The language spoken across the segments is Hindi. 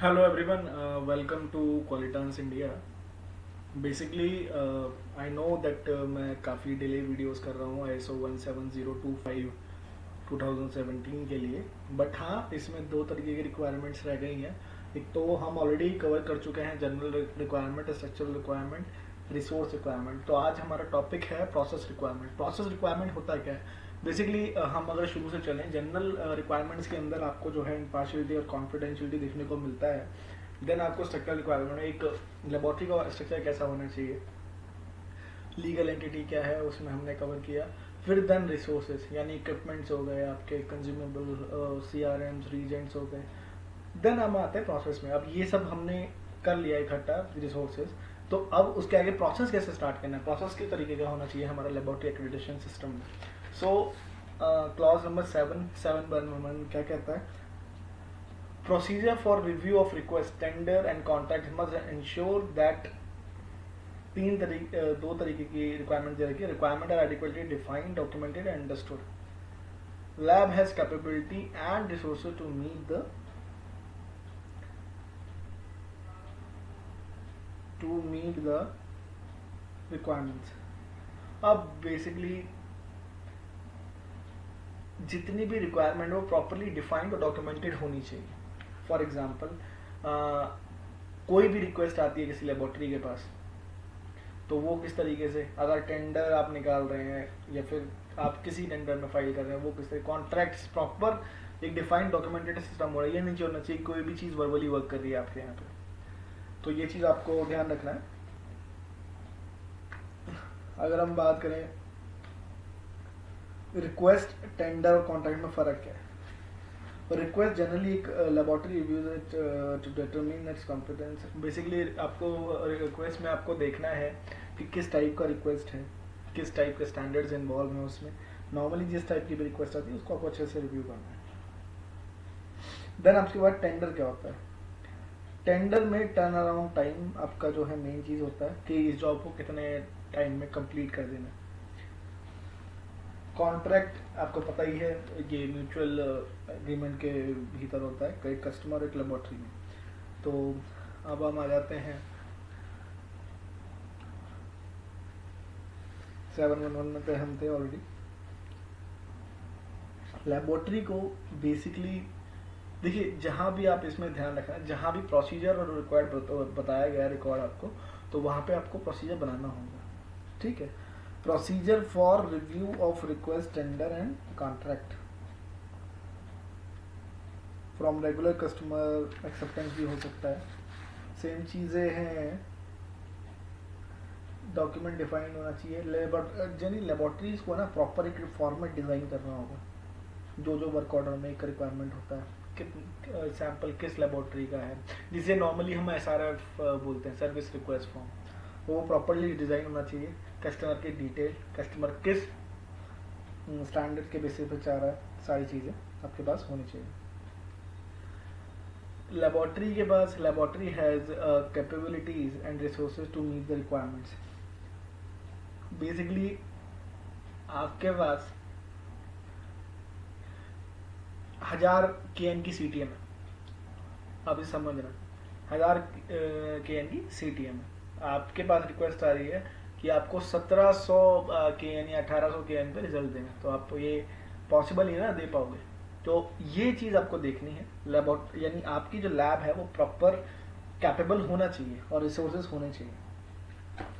Hello everyone, welcome to Qualitance India. Basically I know that मैं काफ़ी डिले वीडियोस कर रहा हूँ ISO 17025 2017 के लिए। बट हाँ, इसमें दो तरीके की रिक्वायरमेंट्स रह गई हैं। एक तो हम ऑलरेडी कवर कर चुके हैं, general requirement, structural requirement, resource requirement. तो आज हमारा टॉपिक है प्रोसेस रिक्वायरमेंट। प्रोसेस रिक्वायरमेंट होता क्या है? बेसिकली हम अगर शुरू से चलें, जनरल रिक्वायरमेंट्स के अंदर आपको जो है इम्पार्शियलिटी और कॉन्फिडेंशियलिटी देखने को मिलता है। देन आपको स्ट्रक्चरल रिक्वायरमेंट, एक लेबोरेटरी का स्ट्रक्चर कैसा होना चाहिए, लीगल एंटिटी क्या है, उसमें हमने कवर किया। फिर देन रिसोर्सेज, यानी इक्विपमेंट्स हो गए, आपके कंज्यूमेबल, CRMs, रीजेंट्स हो गए। देन हम आते हैं प्रोसेस में। अब ये सब हमने कर लिया इकट्ठा, रिसोर्सेज। तो अब उसके आगे प्रोसेस कैसे स्टार्ट करना है, प्रोसेस किस तरीके का होना चाहिए हमारा लेबोरेटरी एक्रेडिटेशन सिस्टम में। सो क्लॉज नंबर 7.1 क्या कहता है? Procedure for review of request, tender and contract must ensure that दो तरीके की रिक्वायरमेंट दे रखी है। Requirement are adequately defined, documented and understood. Lab has capability and resources to meet the requirements. अब बेसिकली जितनी भी रिक्वायरमेंट वो प्रॉपरली डिफाइंड और डॉक्यूमेंटेड होनी चाहिए। फॉर एग्जाम्पल, कोई भी रिक्वेस्ट आती है किसी लेबोरेटरी के पास, तो वो किस तरीके से, अगर टेंडर आप निकाल रहे हैं या फिर आप किसी टेंडर में फाइल कर रहे हैं, वो किस तरह, कॉन्ट्रैक्ट्स प्रॉपर एक डिफाइंड डॉक्यूमेंटेड सिस्टम हो रहा है। ये नहीं होना चाहिए कोई भी चीज़ वर्बली वर्क कर रही है आपके यहाँ पे। तो ये चीज़ आपको ध्यान रखना है। अगर हम बात करें रिक्वेस्ट, टेंडर और कॉन्ट्रैक्ट में फ़र्क क्या है? रिक्वेस्ट जनरली एक laboratory reviews it to determine its competence. Basically आपको रिक्वेस्ट में आपको देखना है कि किस टाइप का रिक्वेस्ट है, किस टाइप के स्टैंडर्ड्स इन्वॉल्व हैं उसमें। नॉर्मली जिस टाइप की भी रिक्वेस्ट आती है उसको आपको अच्छे से रिव्यू करना है। देन आपके बाद टेंडर क्या होता है? टेंडर में टर्न अराउंड टाइम आपका जो है मेन चीज़ होता है कि इस जॉब को कितने टाइम में कंप्लीट कर देना है। कॉन्ट्रैक्ट आपको पता ही है, ये म्यूचुअल एग्रीमेंट के भीतर होता है, एक कस्टमर एक लेबोरेटरी में। तो अब हम आ जाते हैं 7.1 में पे हम थे ऑलरेडी। लेबोरेटरी को बेसिकली देखिए, जहाँ भी आप इसमें ध्यान रखना, जहाँ भी प्रोसीजर और रिक्वायर्ड बताया गया रिकॉर्ड आपको, तो वहाँ पे आपको प्रोसीजर बनाना होगा। ठीक है? Procedure for review of request, tender and contract from regular customer, acceptance भी हो सकता है। सेम चीज़ें हैं। डॉक्यूमेंट डिफाइंड होना चाहिए। लेबोरेटरीज को ना प्रॉपर एक फॉर्मेट डिज़ाइन करना होगा, जो जो वर्क ऑर्डर में एक रिक्वायरमेंट होता है, सैंपल किस लेबोरेटरी का है, जिसे नॉर्मली हम SRF बोलते हैं, सर्विस रिक्वेस्ट फॉर्म। वो प्रॉपरली डिज़ाइन होना चाहिए। कस्टमर की डिटेल, कस्टमर किस स्टैंडर्ड के बेसिस पे चाह रहा है, सारी चीज़ें आपके पास होनी चाहिए। लेबोरेटरी के पास, laboratory has capabilities and resources to meet the requirements. Basically आपके पास 1000 KN की CTM है, आप इसे समझना। 1000 KN की CTM है, आपके पास रिक्वेस्ट आ रही है कि आपको 1700 KN या 1800 KN पे रिजल्ट देना, तो आप ये पॉसिबल ही ना दे पाओगे। तो ये चीज़ आपको देखनी है। लैब यानी आपकी जो लैब है वो प्रॉपर कैपेबल होना चाहिए और रिसोर्सेज होने चाहिए।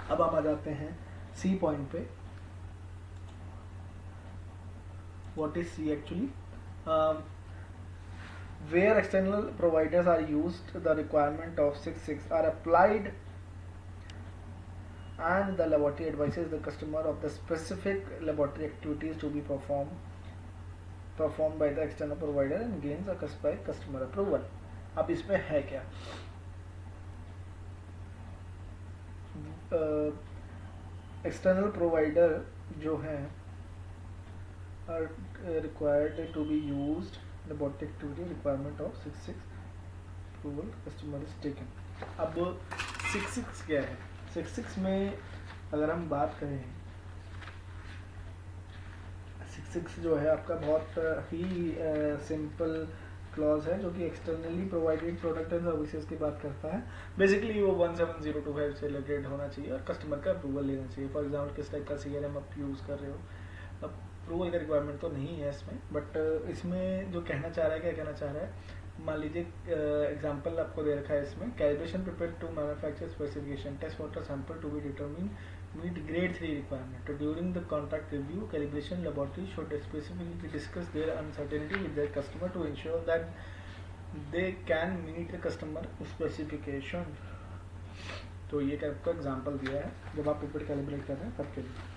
अब हम आ जाते हैं C पॉइंट पे। What is C actually? Where external providers are used, the requirement of 6.6 are applied and the laboratory advises the customer of the specific laboratory activities to be performed by the external provider and gains a by customer approval. अब इसमें है क्या? एक्सटर्नल प्रोवाइडर जो है are required to be used laboratory activity requirement of 6.6 approval customer is taken. अब 6.6 क्या है? 6.6 में अगर हम बात करें, 6.6 जो है आपका बहुत ही सिंपल क्लॉज है जो कि externally provided product and services की बात करता है। बेसिकली वो 17025 से रिलेटेड होना चाहिए और कस्टमर का अप्रूवल लेना चाहिए। फॉर एग्जाम्पल किस टाइप का CRM आप यूज़ कर रहे हो, अप्रूवल का रिक्वायरमेंट तो नहीं है इसमें, बट इसमें जो कहना चाह रहा है, क्या कहना चाह रहा है, मान लीजिए एग्जांपल आपको दे रखा है इसमें, calibration prepare to manufacture specification, test water sample to be determine meet grade 3 requirement. So during the contract review, calibration laboratory should specifically discuss their uncertainty with their customer to ensure that they can meet the customer specification. तो ये आपको एग्जांपल दिया है जब आप पिपेट कैलिब्रेट कर रहे हैं तब के लिए।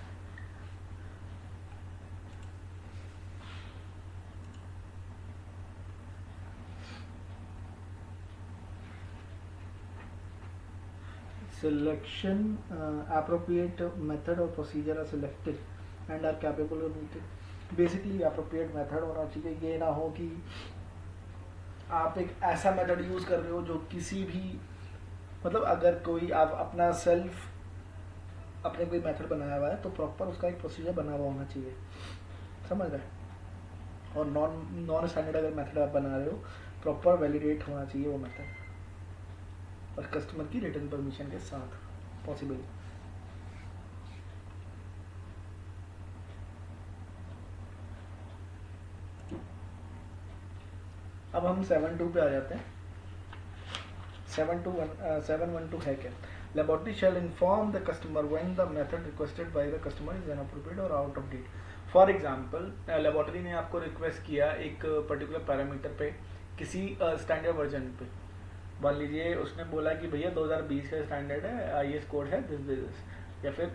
Selection, appropriate method or procedure are selected and are capable of meeting. Basically appropriate method होना चाहिए, ये ना हो कि आप एक ऐसा मेथड यूज कर रहे हो जो किसी भी, मतलब अगर कोई आप अपना सेल्फ अपने कोई मेथड बनाया हुआ है तो प्रॉपर उसका एक प्रोसीजर बना हुआ होना चाहिए, समझ रहे हैं। और नॉन स्टैंडर्ड अगर मेथड आप बना रहे हो, प्रॉपर वैलिडेट होना चाहिए वो मेथड और कस्टमर की रिटर्न परमिशन के साथ पॉसिबल। अब हम 7.2 पे आ जाते हैं। 7.12 है क्या? Laboratory shall inform the customer when the method requested by the customer is inappropriate और out of date. For example, laboratory ने आपको रिक्वेस्ट किया एक पर्टिकुलर पैरामीटर पे किसी स्टैंडर्ड वर्जन पे, मान लीजिए उसने बोला कि भैया 2020 का स्टैंडर्ड है, IS कोड है दिस या फिर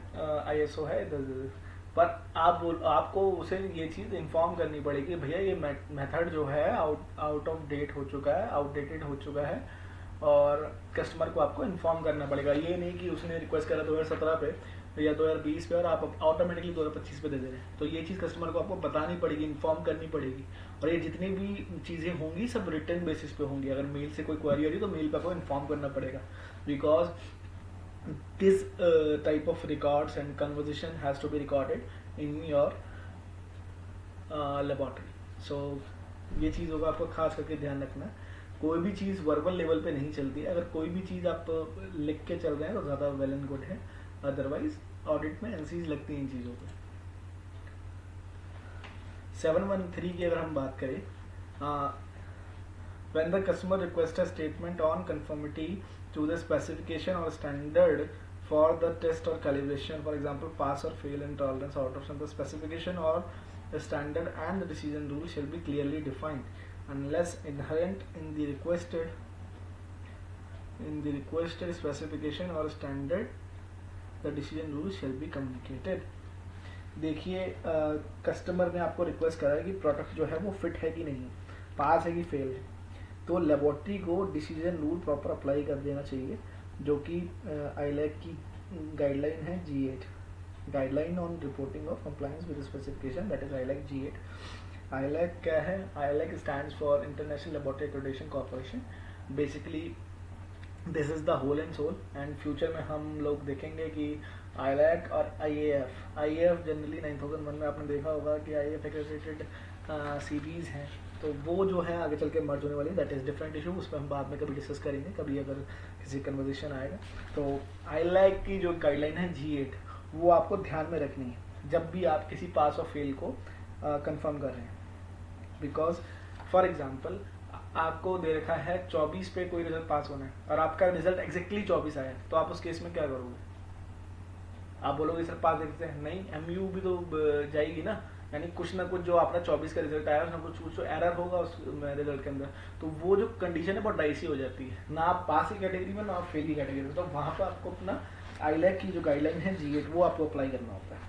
ISO है दिस, पर आपको उसे ये चीज़ इन्फॉर्म करनी पड़ेगी, भैया ये मेथड जो है आउट ऑफ डेट हो चुका है, आउटडेटेड हो चुका है, और कस्टमर को आपको इन्फॉर्म करना पड़ेगा। ये नहीं कि उसने रिक्वेस्ट करा 2017 पे या 2020 पे और आप ऑटोमेटिकली 2025 पे दे दे रहे हैं। तो ये चीज़ कस्टमर को आपको बतानी पड़ेगी, इन्फॉर्म करनी पड़ेगी। और ये जितनी भी चीज़ें होंगी सब रिटर्न बेसिस पे होंगी। अगर मेल से कोई क्वेरी हो रही है तो मेल पे आपको इन्फॉर्म करना पड़ेगा, because this type of records and conversation has to be recorded in your laboratory. So ये चीज़ों का आपको खास करके ध्यान रखना है। कोई भी चीज़ वर्बल लेवल पे नहीं चलती है। अगर कोई भी चीज़ आप लिख के चल रहे हैं तो ज़्यादा वेल एंड गुड है, अदरवाइज ऑडिट में एनसीज लगती हैं इन चीज़ों पे। 713 की अगर हम बात करें, when the customer requests a statement on conformity to the specification or standard for the test or calibration, for example pass or fail and tolerance out of the specification or the standard and the decision rule shall be clearly defined unless inherent in the requested specification or standard, the decision rule shall be communicated. देखिए कस्टमर ने आपको रिक्वेस्ट करा है कि प्रोडक्ट जो है वो फिट है कि नहीं, पास है कि फेल है, तो लेबोरेटरी को डिसीजन रूल प्रॉपर अप्लाई कर देना चाहिए, जो कि ILAC की गाइडलाइन है G8, guideline on reporting of compliance with specification, that is ILAC G8। ILAC क्या है? ILAC stands for international laboratory accreditation corporation. Basically this is the whole and soul, and future में हम लोग देखेंगे कि ILAC और IAF जनरली 9001 में आपने देखा होगा कि IAF एक्रेडिटेड सीरीज हैं, तो वो जो है आगे चल के मर्ज होने वाली, दैट इज़ डिफरेंट इशू, उस पर हम बाद में कभी डिस्कस करेंगे, कभी अगर किसी कन्वर्सेशन आएगा। तो ILAC की जो गाइडलाइन है G8, वो आपको ध्यान में रखनी है जब भी आप किसी पास और फेल को कंफर्म कर रहे हैं। बिकॉज फॉर एग्जांपल आपको दे रखा है 24 पे कोई रिजल्ट पास होना है और आपका रिजल्ट एग्जैक्टली 24 आया, तो आप उस केस में क्या करोगे? आप बोलोगे सर पास देखते हैं, नहीं, MU भी तो जाएगी ना, यानी कुछ ना कुछ जो आपका 24 का रिजल्ट आया उसमें कुछ तो एरर होगा उस रिजल्ट के अंदर, तो वो जो कंडीशन है बहुत डाइसी हो जाती है, ना आप पास की कैटेगरी में ना आप फेल की कैटेगरी में। तो वहाँ पर आपको अपना ILAC की जो गाइडलाइन है G8 वो आपको अप्लाई करना होता है।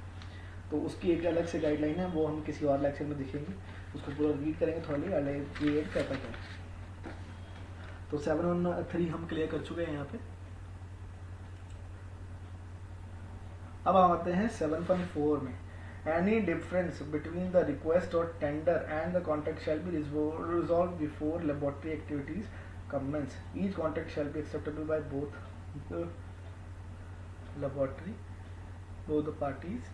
तो उसकी एक अलग से गाइडलाइन है, वो हम किसी और लेक्चर में देखेंगे, उसको पूरा रीड करेंगे थोड़ी, ILAC G8 कहता क्या है। तो 713 हम क्लियर कर चुके हैं यहाँ पे। अब हम आते हैं 7.4 में। Any difference between the request or tender and the contract shall be resolved before laboratory activities commence. Each contract shall be acceptable by both the laboratory, both the parties,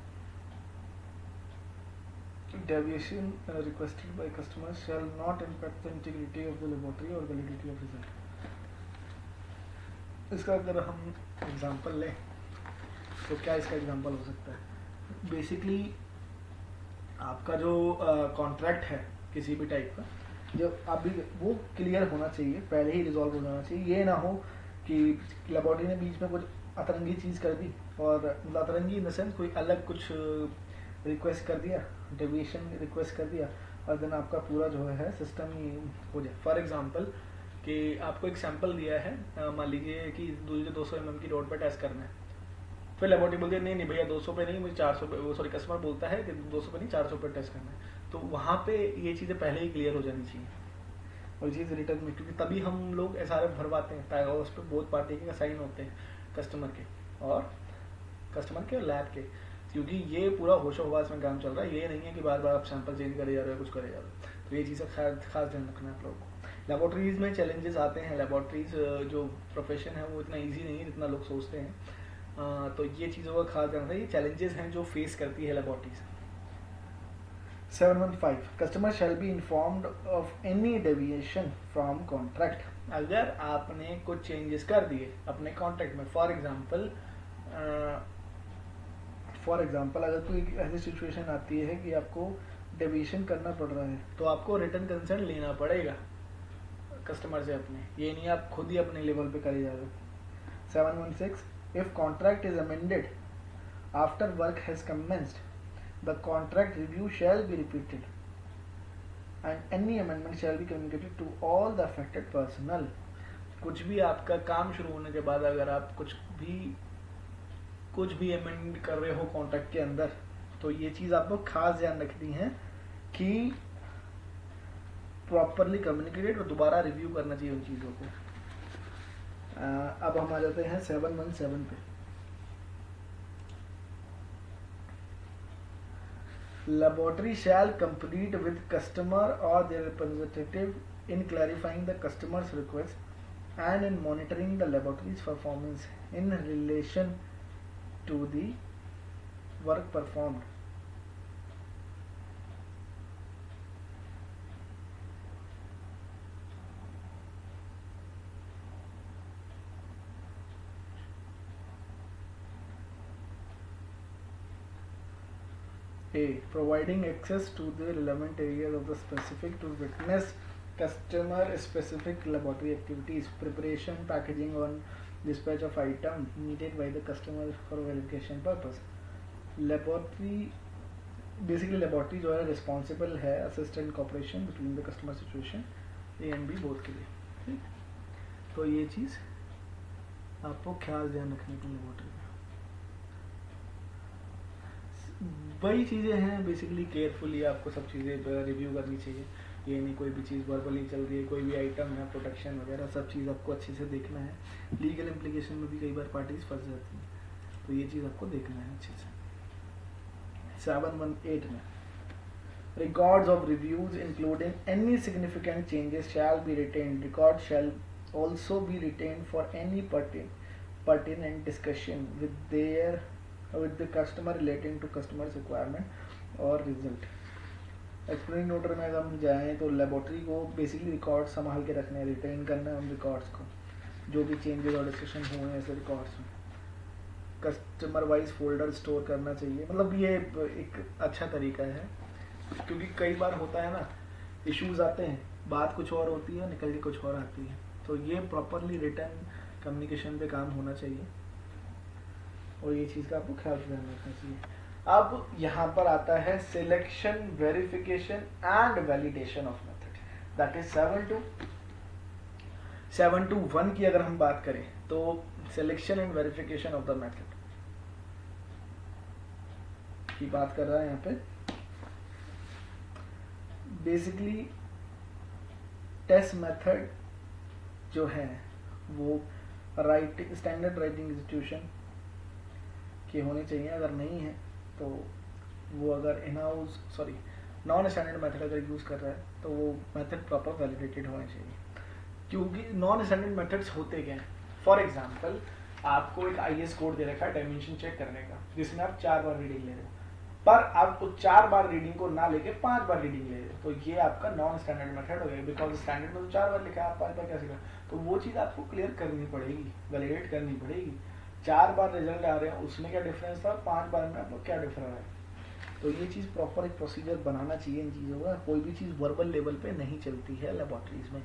Deviation requested by customers shall not impact the integrity of the laboratory or validity of result. इसका अगर हम एग्जांपल लें तो क्या इसका एग्जांपल हो सकता है? बेसिकली आपका जो कॉन्ट्रैक्ट है किसी भी टाइप का, जब अभी वो क्लियर होना चाहिए, पहले ही रिजॉल्व हो जाना चाहिए। ये ना हो कि लेबोरेटरी ने बीच में कुछ अतरंगी चीज़ कर दी, और अतरंगी इन द सेंस कोई अलग कुछ रिक्वेस्ट कर दिया, डेविएशन रिक्वेस्ट कर दिया, और देन आपका पूरा जो है सिस्टम ही हो जाए। फॉर एग्जांपल कि आपको एक सैंपल दिया है, मान लीजिए कि 200 mm की रोड पर टेस्ट करना है, फिर लेबोरेटरी बोलती है नहीं भैया 200 पे नहीं, मुझे 400 पे, वो सॉरी कस्टमर बोलता है कि 200 पे नहीं 400 पे टेस्ट करना है। तो वहाँ पे ये चीज़ें पहले ही क्लियर हो जानी चाहिए, और ये चीज़ रिटर्न में, क्योंकि तभी हम लोग SRF भरवाते हैं, उस पर बोथ पार्टी के साइन होते हैं, कस्टमर के और लैब के, क्योंकि ये पूरा होशो हवास में काम चल रहा है। ये नहीं है कि बार बार आप सैंपल चेंज करे जा रहे हो, कुछ करे जा रहे हो। तो ये चीज़ें खास ध्यान रखना है आप लोगों को। लेबोरेटरीज में चैलेंजेस आते हैं, लेबोरेटरीज जो प्रोफेशन है वो इतना ईजी नहीं है जितना लोग सोचते हैं। तो ये चीज़ों का खास ध्यान रखना, ये चैलेंजेस हैं जो फेस करती है laboratories. 715 customer shall be informed of any deviation from contract. अगर आपने कुछ चेंजेस कर दिए अपने कॉन्ट्रैक्ट में, फॉर एग्जाम्पल अगर कोई ऐसी सिचुएशन आती है कि आपको डेविएशन करना पड़ रहा है, तो आपको रिटर्न कंसर्न लेना पड़ेगा कस्टमर से अपने, ये नहीं आप खुद ही अपने लेवल पे करे जा रहे हो। 716 if contract is amended after work has commenced the contract review shall be repeated and any amendment shall be communicated to all the affected personnel। कुछ भी आपका काम शुरू होने के बाद अगर आप कुछ भी अमेंड कर रहे हो कॉन्ट्रैक्ट के अंदर, तो ये चीज़ आपको खास ध्यान रखनी है कि प्रॉपरली कम्युनिकेटेड और दोबारा रिव्यू करना चाहिए उन चीज़ों को। अब हम आ जाते हैं 717 पे। Laboratory shall complete with customer or their representative in clarifying the customer's request and in monitoring the laboratory's performance in relation to the work performed। A. Providing access to the relevant areas of the specific to witness customer specific laboratory activities, preparation, packaging on dispatch of item needed by the customer for verification purpose। Laboratory जो है रिस्पॉन्सिबल है assistant cooperation between the customer situation A and B both के लिए, ठीक। तो ये चीज़ आपको ख्याल ध्यान रखने की लेबोरेटरी में वही चीज़ें हैं। बेसिकली केयरफुली आपको सब चीज़ें रिव्यू करनी चाहिए। ये नहीं कोई भी चीज़ वर्बली चल रही है, कोई भी आइटम है, प्रोटेक्शन वगैरह सब चीज़ आपको अच्छे से देखना है। लीगल इम्प्लीकेशन में भी कई बार पार्टीज फंस जाती हैं, तो ये चीज़ आपको देखना है अच्छे से। 718 में records of reviews including any significant changes shall be retained. Record shall also be retained for any pertinent discussion with the customer relating to customer's requirement or result। Explaining नोटर में अगर हम जाएँ तो लेबोरेटरी को बेसिकली रिकॉर्ड संभाल के रखने हैं, रिटेन करना है उन रिकॉर्ड्स को, जो भी चेंजेस और डिस्कशन हुए हैं ऐसे रिकॉर्ड्स में। कस्टमर वाइज फोल्डर स्टोर करना चाहिए, मतलब ये एक अच्छा तरीका है, क्योंकि कई बार होता है ना इश्यूज आते हैं, बात कुछ और होती है निकल के कुछ और आती है, तो ये प्रॉपरली रिटर्न कम्युनिकेशन पे काम होना चाहिए और ये चीज़ का आपको ख्याल ध्यान रखना चाहिए। अब यहाँ पर आता है selection, verification and validation of method, that is 721 की अगर हम बात करें तो selection and verification of the method की बात कर रहा है यहाँ पे। बेसिकली टेस्ट मेथड जो है वो राइटिंग स्टैंडर्ड राइटिंग इंस्टीट्यूशन के होने चाहिए, अगर नहीं है तो वो अगर in house non standard method अगर यूज़ कर रहा है तो वो मेथड प्रॉपर वैलिडेटेड होने चाहिए। क्योंकि नॉन स्टैंडर्ड मेथड्स होते क्या हैं, फॉर एग्जांपल आपको एक IS कोड दे रखा है डायमेंशन चेक करने का, जिसमें आप 4 बार रीडिंग ले रहे हो, पर आपको 4 बार रीडिंग को ना लेके 5 बार रीडिंग ले, तो ये आपका नॉन स्टैंडर्ड मेथड हो गया, बिकॉज स्टैंडर्ड में तो 4 बार लिखा है, आप 5 बार कैसे कर, तो वो चीज़ आपको क्लियर करनी पड़ेगी, वैलिडेट करनी पड़ेगी। 4 बार रिजल्ट आ रहे हैं उसमें क्या डिफरेंस था, 5 बार में आपको क्या डिफरेंस है। तो ये चीज़ प्रॉपर एक प्रोसीजर बनाना चाहिए इन चीज़ों का, कोई भी चीज़ वर्बल लेवल पे नहीं चलती है लेबोरेटरीज में।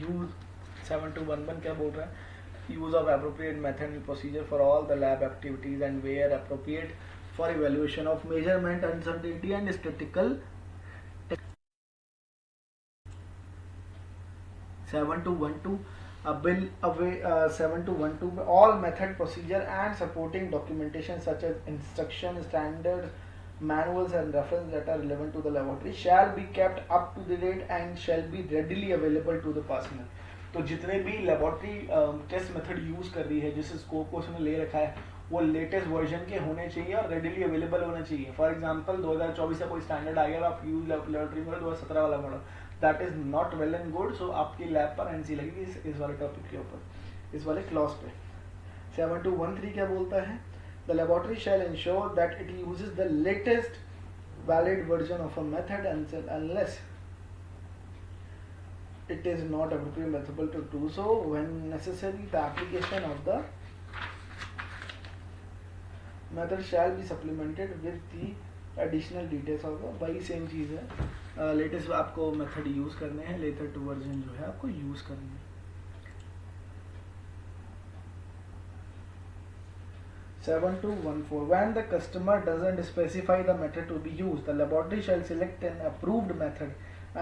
यूज 7211 क्या बोल रहा है, use of appropriate method and procedure for all the lab activities and where appropriate for evaluation of measurement uncertainty and statistical 7212 a bill away 7212 all method procedure and supporting documentation such as instruction standards manuals and reference that are relevant to the laboratory shall be kept up to the date and shall be readily available to the personnel। तो जितने भी लेबोरेटरी टेस्ट मेथड यूज कर रही है, जिस स्कोप को उसने ले रखा है, वो लेटेस्ट वर्जन के होने चाहिए और रेडिली अवेलेबल होने चाहिए। फॉर एग्जांपल 2024 का कोई स्टैंडर्ड आ गया और आप यूज लेबोरेटरी में 2017 वाला model, that is not well and good. So आपकी लैब पर एनसी लगेगी इस वाले टॉपिक के ऊपर, इस वाले क्लॉज पे। 7213 क्या बोलता है, the laboratory shall ensure that it uses the latest valid version of a method unless it is not appropriate method to do so when necessary the application of the method shall be supplemented with the additional details of the, वही सेम चीज है, लेटेस्ट आपको मेथड यूज करने हैं, लेटेस्ट वर्जन जो है आपको यूज करनी है। 7214 when the customer doesn't specify the method to be used, the laboratory shall select an approved method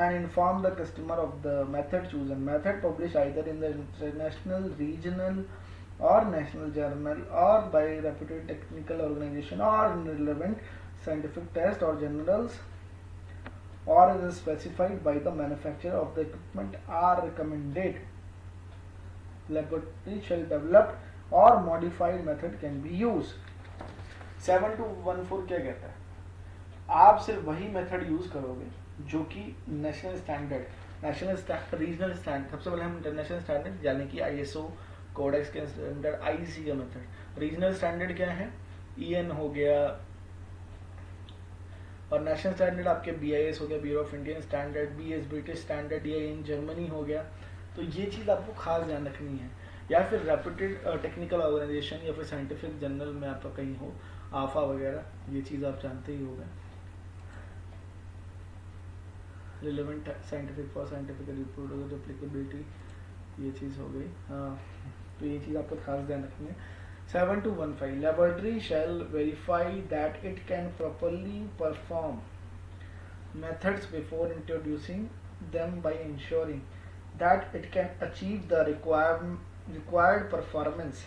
and inform the customer of the method chosen, method published either in the international, regional or national journal or by reputed technical organization or relevant scientific test or journals or is specified by the manufacturer of the equipment are recommended, laboratory shall develop or modified method can be used। 7214 क्या कहता है, आप सिर्फ वही मेथड यूज करोगे जो कि नेशनल स्टैंडर्ड, रीजनल स्टैंडर्ड, सबसे पहले हम इंटरनेशनल स्टैंडर्ड यानी कि आईएसओ कोडेक्स के स्टैंडर्ड, आईसी का मेथड। रीजनल स्टैंडर्ड क्या है, ईएन हो गया, और नेशनल स्टैंडर्ड आपके बीआईएस हो गया, Bureau of Indian Standard, BS British Standard, या इन जर्मनी हो गया। तो ये चीज़ आपको खास ध्यान रखनी है, या फिर रेप्यूटेड टेक्निकल ऑर्गेनाइजेशन या फिर साइंटिफिक जर्नल में आपका कहीं हो, आफा वगैरह, ये चीज़ आप जानते ही होगा। Relevant scientific for scientific reproducibility, ये चीज़ हो गई। हाँ, तो ये चीज़ आपको खास ध्यान रखनी है। 7215 laboratory shall verify that it can properly perform methods before introducing them by ensuring that it can achieve the required performance.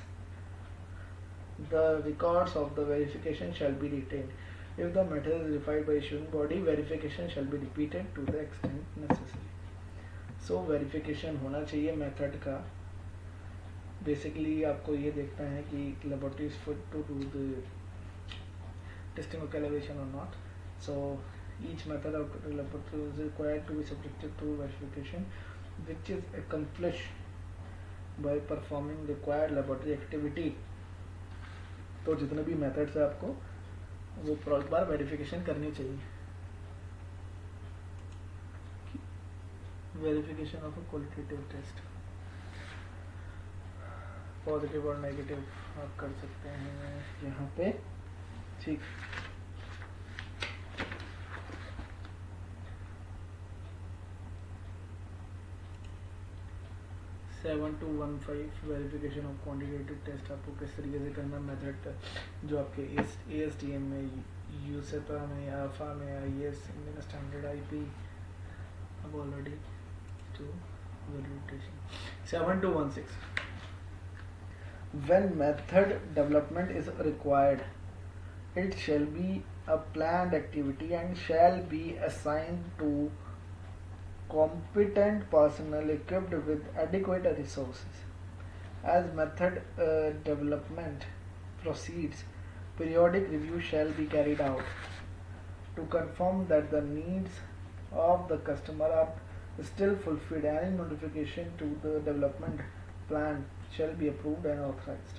The records of the verification shall be retained. If the method is verified by issuing body, verification shall be repeated to the extent necessary. So verification होना चाहिए मेथड का। बेसिकली आपको ये देखना है कि laboratory is fit to do the testing of calibration और नॉट। So each method of laboratory is required to be subjected to verification which is accomplished by performing required laboratory activity. तो जितने भी मेथड्स है आपको वो एक बार वेरिफिकेशन करनी चाहिए। Verification of a qualitative test, positive और नेगेटिव आप कर सकते हैं यहाँ पे, ठीक। Seven two one five verification of quantitative test आपको किस तरीके से करना, मेथड जो आपके ASTM में, यूसेपा में, आफा में, IS इंडियन स्टैंडर्ड IP अब already to verification. 7216 when method development is required, it shall be a planned activity and shall be assigned to competent personnel equipped with adequate resources. As method development proceeds, periodic review shall be carried out to confirm that the needs of the customer are still fulfilled. Any modification to the development plan shall be approved and authorized.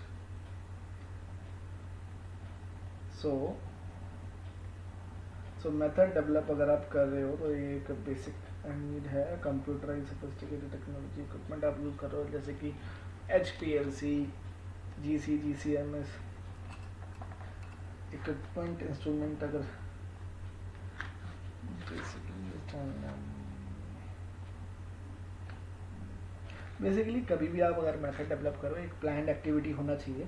So method develop अगर आप कर रहे हो तो ये एक बेसिक नीड है। कंप्यूटराइज सोफिस्टिकेटेड टेक्नोलॉजी इक्विपमेंट आप यूज़ कर रहे हो, जैसे कि HPLC, GCMS इक्विपमेंट इंस्ट्रूमेंट। अगर बेसिकली कभी भी आप अगर मेथड डेवलप करो, एक प्लान्ड एक्टिविटी होना चाहिए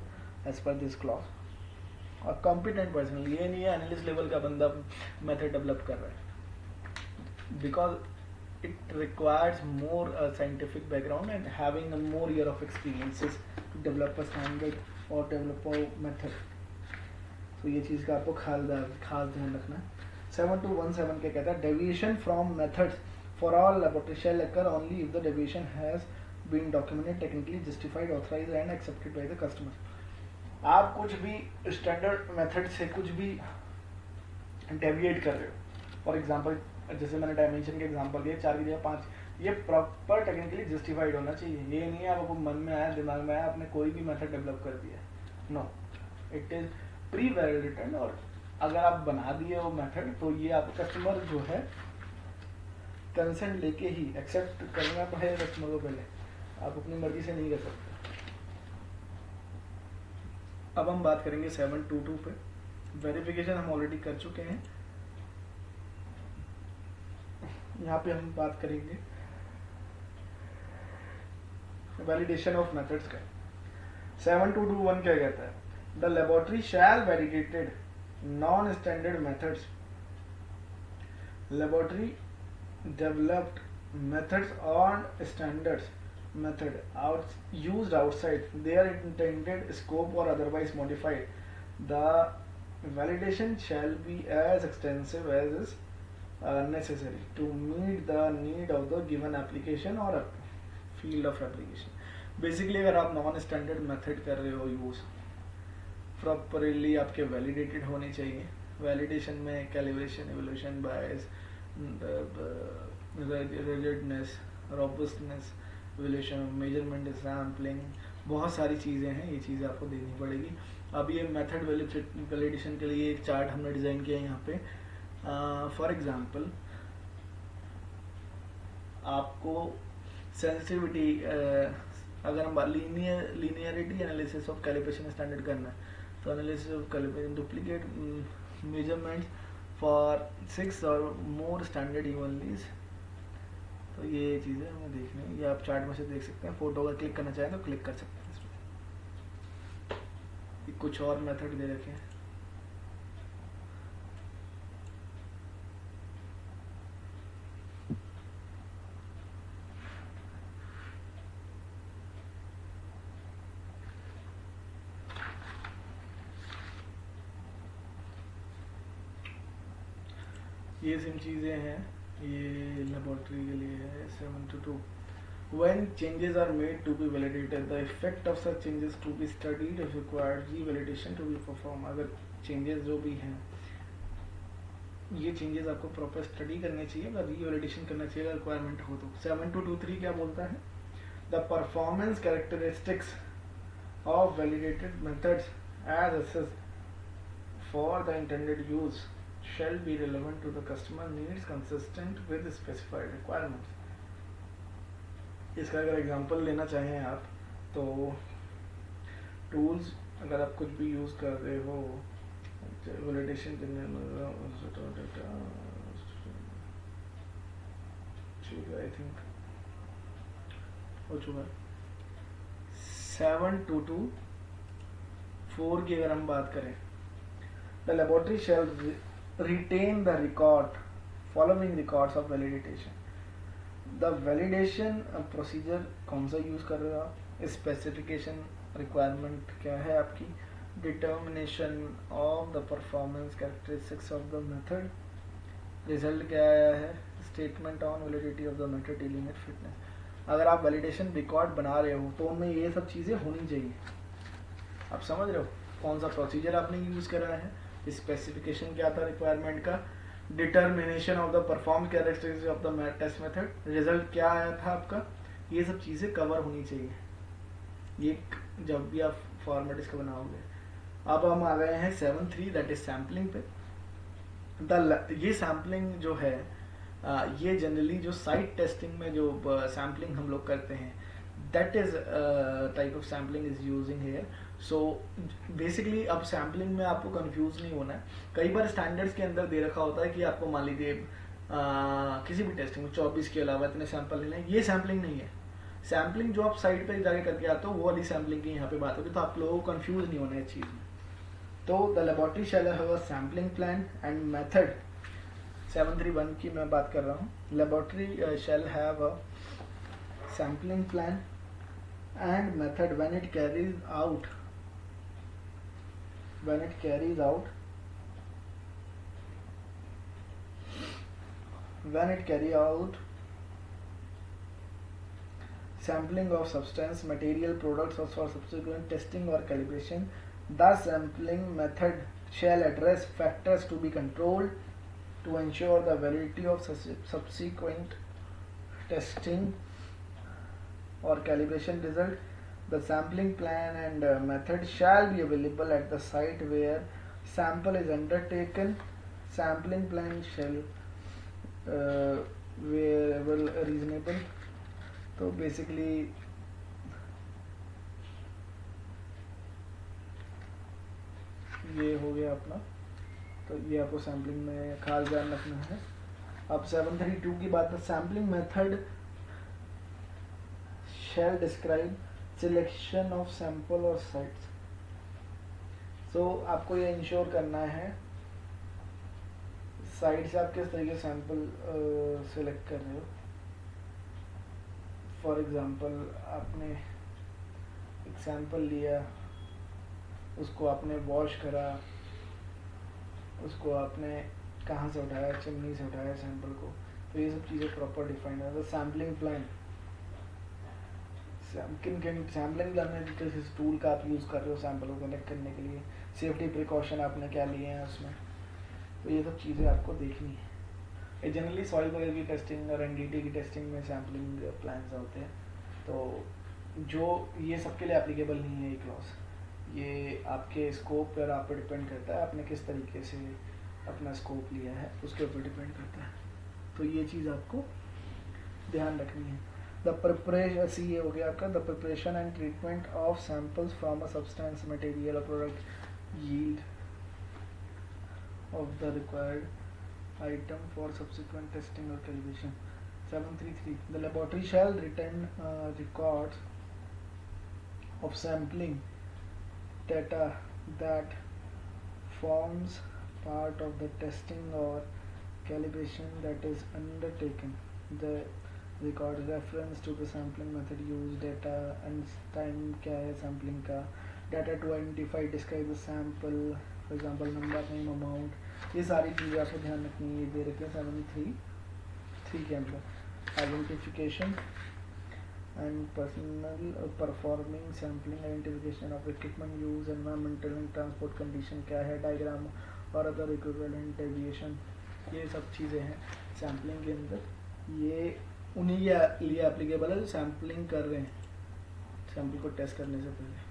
एज पर दिस क्लॉज, और कॉम्पिटेंट पर्सन। ये नहीं है एनालिस्ट लेवल का बंदा मेथड डेवलप कर रहा है, because it requires more scientific background and having more year of experiences to develop a standard और डेवलप अ मेथड। तो ये चीज़ का आपको खास ध्यान रखना है। 7217 क्या कहता है, deviation from methods for all laboratory shall occur only if the deviation has been documented, technically justified, authorized and accepted by the customer। आप कुछ भी स्टैंडर्ड मेथड से कुछ भी डेविएट कर रहे हो, फॉर एग्जांपल जैसे मैंने डायमेंशन के एग्जांपल दिया 4 की जगह 5, ये प्रॉपर टेक्निकली जस्टिफाइड होना चाहिए। ये नहीं है आपको मन में आया, दिमाग में आया, आपने कोई भी मेथड डेवलप कर दिया। No, it is prevalidated, और अगर आप बना दिए वो मेथड तो ये आप कस्टमर जो है कंसेंट लेके ही एक्सेप्ट करना पड़ेगा कस्टमर को। पहले आप अपनी मर्जी से नहीं कर सकते। अब हम बात करेंगे 722 पे। वेरिफिकेशन हम ऑलरेडी कर चुके हैं। यहाँ पे हम बात करेंगे वैलिडेशन ऑफ मेथड्स का। 7221 क्या कहता है, the laboratory shall validated non standard methods, laboratory developed methods on standards method used outside their intended scope or otherwise modified. The validation shall be as extensive as is necessary to meet the need of the given application or field of application। Basically अगर आप नॉन स्टैंडर्ड मेथड कर रहे हो यूज, प्रॉपरली आपके वैलिडेटेड होने चाहिए। वैलिडेशन में कैलिब्रेशन, इवोल्यूशन, बायस, rigidness, robustness, evaluation, measurement, sampling, बहुत सारी चीज़ें हैं। ये चीज़ें आपको देनी पड़ेगी। अब ये मेथड वैलिडेशन के लिए एक चार्ट हमने डिज़ाइन किया है यहाँ पे। फॉर एग्जांपल आपको सेंसिटिविटी, अगर हम linearity analysis of calibration standard करना है, तो analysis of calibration duplicate measurements for 6 और मोर स्टैंडर्ड इवनलीज। तो ये चीज़ें हमें देखनी है, ये आप चार्ट में से देख सकते हैं। फोटो अगर क्लिक करना चाहें तो क्लिक कर सकते हैं इसमें। कुछ और मेथड दे रखे हैं। ये सिम चीज़ें हैं, ये लेबोरेटरी के लिए है। 722 when changes are made to be validated, the effect of such changes to be studied if required, revalidation to be performed। अगर चेंजेस जो भी हैं, ये चेंजेस आपको प्रॉपर स्टडी करने चाहिए, अगर रीवैलिडेशन करना चाहिए रिक्वायरमेंट हो तो। 7223 क्या बोलता है, the performance characteristics of validated methods as assessed for the intended use shall be relevant to the customer needs consistent with specified requirements। इसका अगर एग्जांपल लेना चाहें आप तो टूल्स अगर आप कुछ भी यूज़ कर रहे हो, वैलिडेशन आई थिंक हो चुका है। 7224 की अगर हम बात करें, the laboratory shall retain the following records of validation। the validation procedure कौन सा यूज कर रहे हो आप, स्पेसिफिकेशन रिक्वायरमेंट क्या है आपकी, determination of the performance characteristics of the method, result क्या आया है, statement on validity of the method dealing with fitness. अगर आप वैलिडेशन रिकॉर्ड बना रहे हो तो उनमें ये सब चीज़ें होनी चाहिए। आप समझ रहे हो कौन सा प्रोसीजर आपने यूज करा है, स्पेसिफिकेशन क्या था रिक्वायरमेंट का, determination of the perform characteristics of the test method, result क्या आया था आपका, ये सब चीज़ें कवर होनी चाहिए। ये जब भी आप फॉर्मेट इसका बनाओगे अब हम आ गए हैं 7.3 दैट इज सैम्पलिंग पे। ये सैम्पलिंग जो है ये जनरली जो साइट टेस्टिंग में जो सैम्पलिंग हम लोग करते हैं, that is type of sampling is using here. So basically अब सैम्पलिंग में आपको कंफ्यूज नहीं होना है। कई बार स्टैंडर्ड्स के अंदर दे रखा होता है कि आपको मान लीजिए किसी भी टेस्टिंग में 24 के अलावा इतने सैंपल लेने हैं। ये सैम्पलिंग नहीं है। सैम्पलिंग जो आप साइट पे जाके करके आते हो वो वाली सैम्पलिंग की यहाँ पे बात होगी, तो आप लोगों को कंफ्यूज नहीं होना है इस चीज़ में। तो the laboratory shall have a sampling plan and method. 731 की मैं बात कर रहा हूँ। Laboratory shall have a sampling plan and method when it carries out sampling of substance, material, products or for subsequent testing or calibration. The sampling method shall address factors to be controlled to ensure the validity of subsequent testing or calibration result. The sampling plan and method shall be available at the site where sample is undertaken. Sampling plan shall variable reasonable. तो बेसिकली ये हो गया अपना। तो ये आपको सैम्पलिंग में खास ध्यान रखना है। अब 732 की बात है। Sampling method shall describe selection of sample or sites. So आपको ये इंश्योर करना है साइट से आप किस तरीके से सैंपल सिलेक्ट कर रहे हो। फॉर एग्जांपल आपने एक सैंपल लिया, उसको आपने वॉश करा, उसको आपने कहाँ से उठाया, चिमनी से उठाया सैंपल को, तो ये सब चीज़ें प्रॉपर डिफाइंड है। सैम्पलिंग प्लान, किन किन सैम्पलिंग प्लान में किस टूल का आप यूज़ कर रहे हो सैंपल को कलेक्ट करने के लिए, सेफ्टी प्रिकॉशन आपने क्या लिए हैं उसमें, तो ये सब चीज़ें आपको देखनी है। ये जनरली सॉइल वगैरह की टेस्टिंग और एनडीटी की टेस्टिंग में सैम्पलिंग प्लान्स होते हैं, तो जो ये सबके लिए एप्लीकेबल नहीं है ये क्लॉज। ये आपके स्कोप पर आप पे डिपेंड करता है, आपने किस तरीके से अपना स्कोप लिया है उसके ऊपर डिपेंड करता है। तो ये चीज़ आपको ध्यान रखनी है। द प्रिपरेशन, ये हो गया आपका the preparation and treatment of samples from a substance, material और product, yield of the required item for subsequent testing or calibration. 733 the laboratory shall retain records of sampling data that forms part of the testing or calibration that is undertaken. The record reference to the sampling method used, data and time क्या है sampling का, data to identify describe the sample, for example number, name, amount, ये सारी चीज़ें आपको ध्यान रखनी है। दे रखे हैं 733 के अंदर। Identification and personal performing sampling, identification of equipment use, environmental and transport condition क्या है, डायग्राम और अदर इक्विवेलेंट डेविएशन, ये सब चीज़ें हैं सैम्पलिंग के अंदर। ये उन्हीं के लिए एप्लीकेबल है जो सैम्पलिंग कर रहे हैं सैम्पल को टेस्ट करने से पहले।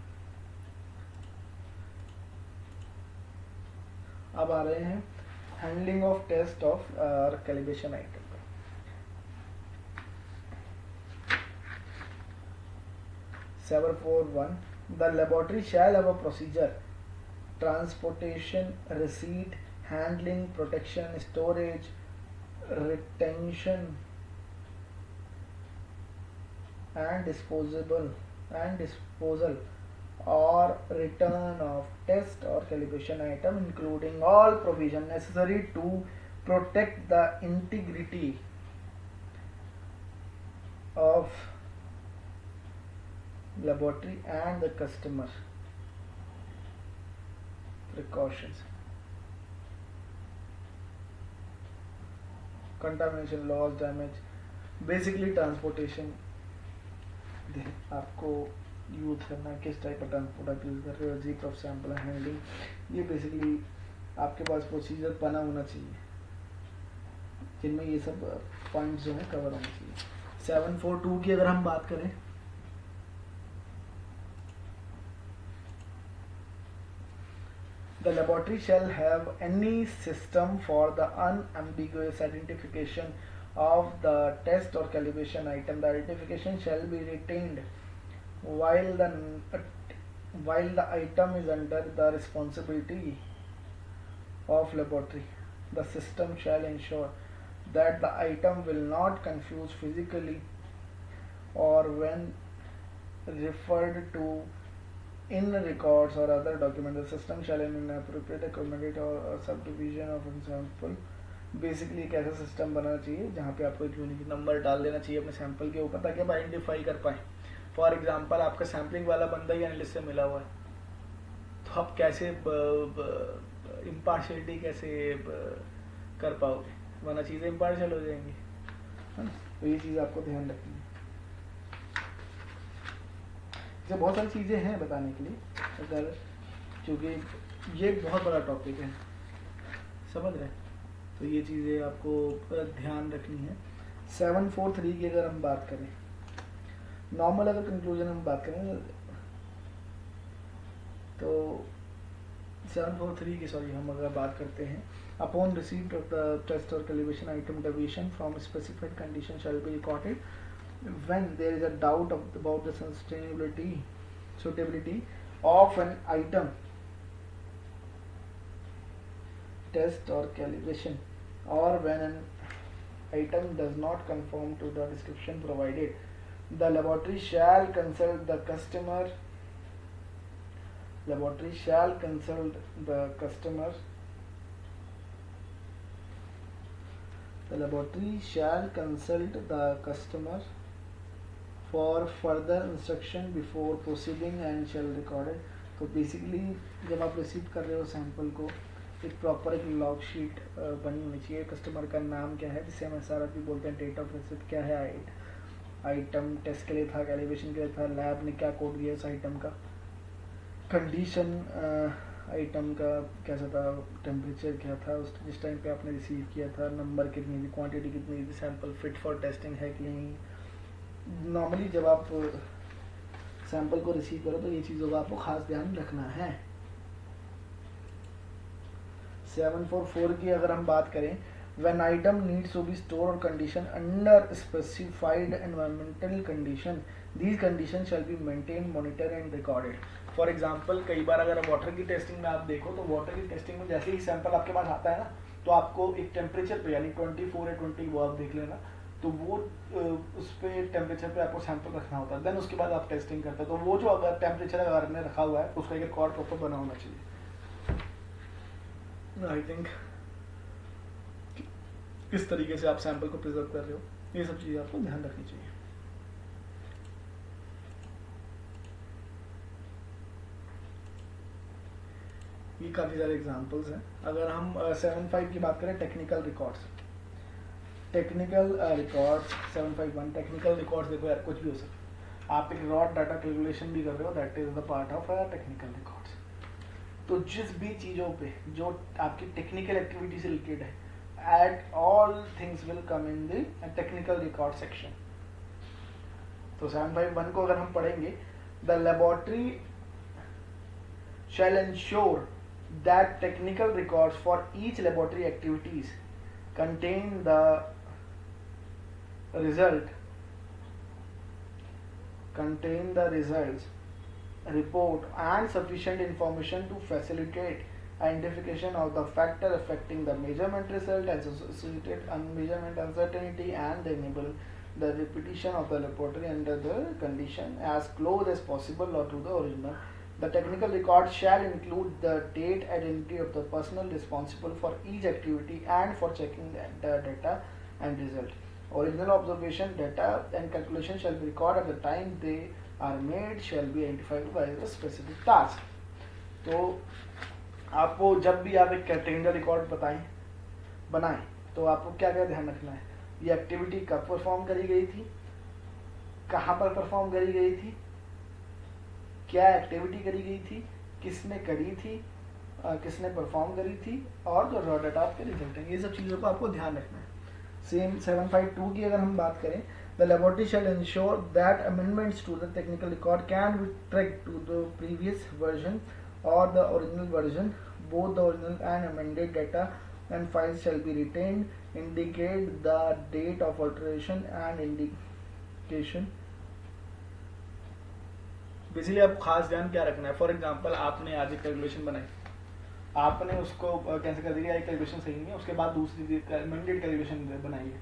अब आ रहे हैं handling of test of calibration item. 741 the laboratory shall have a procedure, transportation, receipt, handling, protection, storage, retention and disposal or return of test or calibration item, including all provision necessary to protect the integrity of laboratory and the customer. Precautions, contamination, loss, damage, basically transportation आपको यूज करना है, किस टाइप का ट्रांसपोर्ट आप यूज़ कर रहे हो, जीप ऑफ सैंपल हैंडलिंग, ये बेसिकली आपके पास प्रोसीजर बना होना चाहिए जिनमें ये सब पॉइंट्स जो हैं कवर होना चाहिए। 742 की अगर हम बात करें, The laboratory shall have any system for the unambiguous identification of the test or calibration item. The identification shall be retained while the item is under the responsibility of laboratory. The system shall ensure that the item will not confuse physically or when referred to in records or other documents. The system shall inappropriate accommodate or subdivision of example. Basically एक ऐसा सिस्टम बनाना चाहिए जहाँ पे आपको एक यूनिक नंबर डाल देना चाहिए अपने सैंपल के ऊपर ताकि आप आइडेंटिफाई कर पाए. फॉर एग्जांपल आपका सैम्पलिंग वाला बंदा ही एनालिस्ट से मिला हुआ है तो आप कैसे इम्पार्शियलिटी कैसे कर पाओगे, वरना चीज़ें इम्पार्शियल हो जाएंगी, है ना. तो ये चीज़ आपको ध्यान रखनी है. इससे बहुत सारी चीज़ें हैं बताने के लिए, अगर क्योंकि ये एक बहुत बड़ा टॉपिक है, समझ रहे हैं. तो ये चीज़ें आपको ध्यान रखनी है. 743 की अगर हम बात करें, नॉर्मल अगर कंक्लूजन हम बात करें तो 743 की हम अगर बात करते हैं, upon receipt of the test और calibration item deviation from specified condition shall be recorded when there is a doubt about the suitability of an item, test or calibration, or when an item does not conform to the description provided, the laboratory shall consult the customer. Laboratory shall consult the customer. The laboratory shall consult the customer for further instruction before proceeding and shall record it. तो बेसिकली जब आप रिसीव कर रहे हो सैंपल को, एक प्रॉपर एक लॉग शीट बनी होनी चाहिए. कस्टमर का नाम क्या है, जिसे हम SRF भी बोलते हैं, डेट ऑफ रिसिप्ट क्या है, आइटम टेस्ट के लिए था, कैलिब्रेशन के लिए था, लैब ने क्या कोड दिया उस आइटम का, कंडीशन आइटम का कैसा था, टेम्परेचर क्या था उस जिस टाइम पे आपने रिसीव किया था, नंबर कितनी थी, क्वांटिटी कितनी थी, सैंपल फिट फॉर टेस्टिंग है कि नहीं. नॉर्मली जब आप सैंपल को रिसीव करो तो ये चीज़ों का आपको खास ध्यान रखना है. 744 की अगर हम बात करें, when item needs to be stored or conditioned under specified environmental condition, these conditions shall be maintained, monitored and recorded. For example कई बार अगर वाटर की टेस्टिंग में आप देखो तो वाटर की टेस्टिंग में जैसे ही सैंपल आपके पास आता है ना, तो आपको एक टेम्परेचर पे यानी 24 या 20 वो आप देख लेना, तो वो उस पे टेम्परेचर पे आपको सैंपल रखना होता है. देन उसके बाद आप टेस्टिंग करते हैं, तो वो जो अगर टेम्परेचर अगर आपने रखा हुआ है उसका एक रिकॉर्ड प्रॉपर बना होना चाहिए. आई थिंक किस तरीके से आप सैंपल को प्रिजर्व कर रहे हो, ये सब चीज़ें आपको ध्यान रखनी चाहिए. ये काफ़ी सारे एग्जांपल्स हैं. अगर हम 75 की बात करें, technical records. Technical records 751 technical records. देखो यार, कुछ भी हो सकता है. आप एक रॉ डाटा कैलकुलेशन भी कर रहे हो, that is the part of technical records. तो जिस भी चीज़ों पे जो आपकी टेक्निकल एक्टिविटी से रिलेटेड है, at all things will come in the technical record section. तो 751 को अगर हम पढ़ेंगे, the laboratory shall ensure that technical records for each laboratory activities contain the results, report and sufficient information to facilitate identification of the factor affecting the measurement result and associated measurement uncertainty, and enable the repetition of the laboratory under the condition as close as possible or to the original. The technical record shall include the date, identity of the personnel responsible for each activity and for checking the data and result. Original observation, data and calculation shall be recorded at the time they are made, shall be identified by the specific task. तो आपको जब भी आप एक टेक्निकल रिकॉर्ड बनाएं तो आपको क्या क्या ध्यान रखना है. ये एक्टिविटी कब परफॉर्म करी गई थी, कहाँ पर परफॉर्म करी गई थी, क्या एक्टिविटी करी गई थी, किसने करी थी, किसने परफॉर्म करी थी, और जो रॉ डाटा आपके रिजल्ट हैं, ये सब चीज़ों को आपको ध्यान रखना है. सेम 752 की अगर हम बात करें, the laboratory shall ensure that amendments to the technical record can be tracked to the previous version और the original version both the original and amended data and files shall be retained. Indicate the date of alteration and indication. Basically आपको खास ध्यान क्या रखना है, फॉर एग्जाम्पल आपने आज एक कैलकुलेशन बनाई, आपने उसको कैंसिल कर दिया, एक कैलकुलेशन सही नहीं है, उसके बाद दूसरी अमेंडेड कैलकुलेशन बनाई है,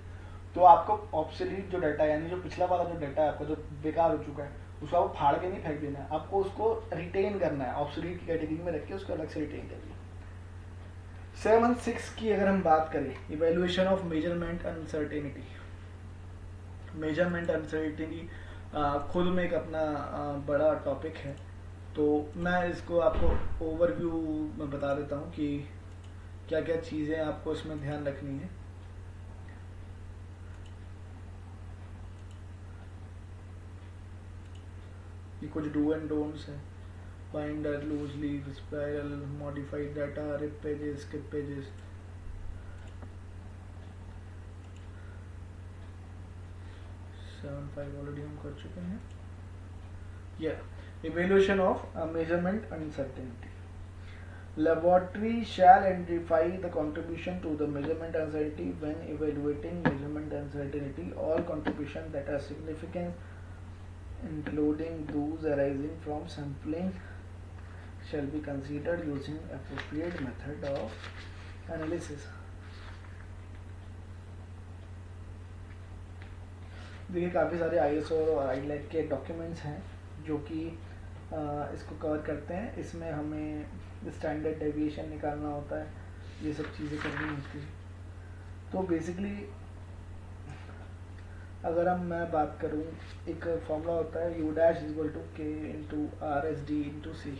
तो आपको ऑब्सोल्यूट जो डाटा यानी जो पिछला वाला जो डाटा है आपका जो बेकार हो चुका है उसको आपको फाड़ के नहीं फेंक देना है, आपको उसको रिटेन करना है, ऑब्सोल्यूट की कैटेगरी में रख के उसको अलग से रिटेन करिए। 7-6 की अगर हम बात करें, evaluation of measurement uncertainty. Measurement uncertainty खुद में एक अपना बड़ा टॉपिक है, तो मैं इसको आपको ओवरव्यू में बता देता हूँ कि क्या क्या चीज़ें आपको इसमें ध्यान रखनी है। ये कुछ डू एंड डोंट्स है, binder, loose leaf, spiral, modified data, rip pages, skip pages. Already हम कर चुके हैं। Evaluation of measurement uncertainty. Laboratory shall identify the contribution to the measurement uncertainty when evaluating measurement uncertainty. All contributions that are significant, including those arising from sampling, shall be considered using appropriate method of analysis. देखिए काफ़ी सारे ISO और ILAC के डॉक्यूमेंट्स हैं जो कि इसको कवर करते हैं। इसमें हमें स्टैंडर्ड डेविएशन निकालना होता है, ये सब चीज़ें करनी होती है। तो बेसिकली अगर मैं बात करूँ, एक फॉर्मूला होता है U dash equal to K into RSD into C।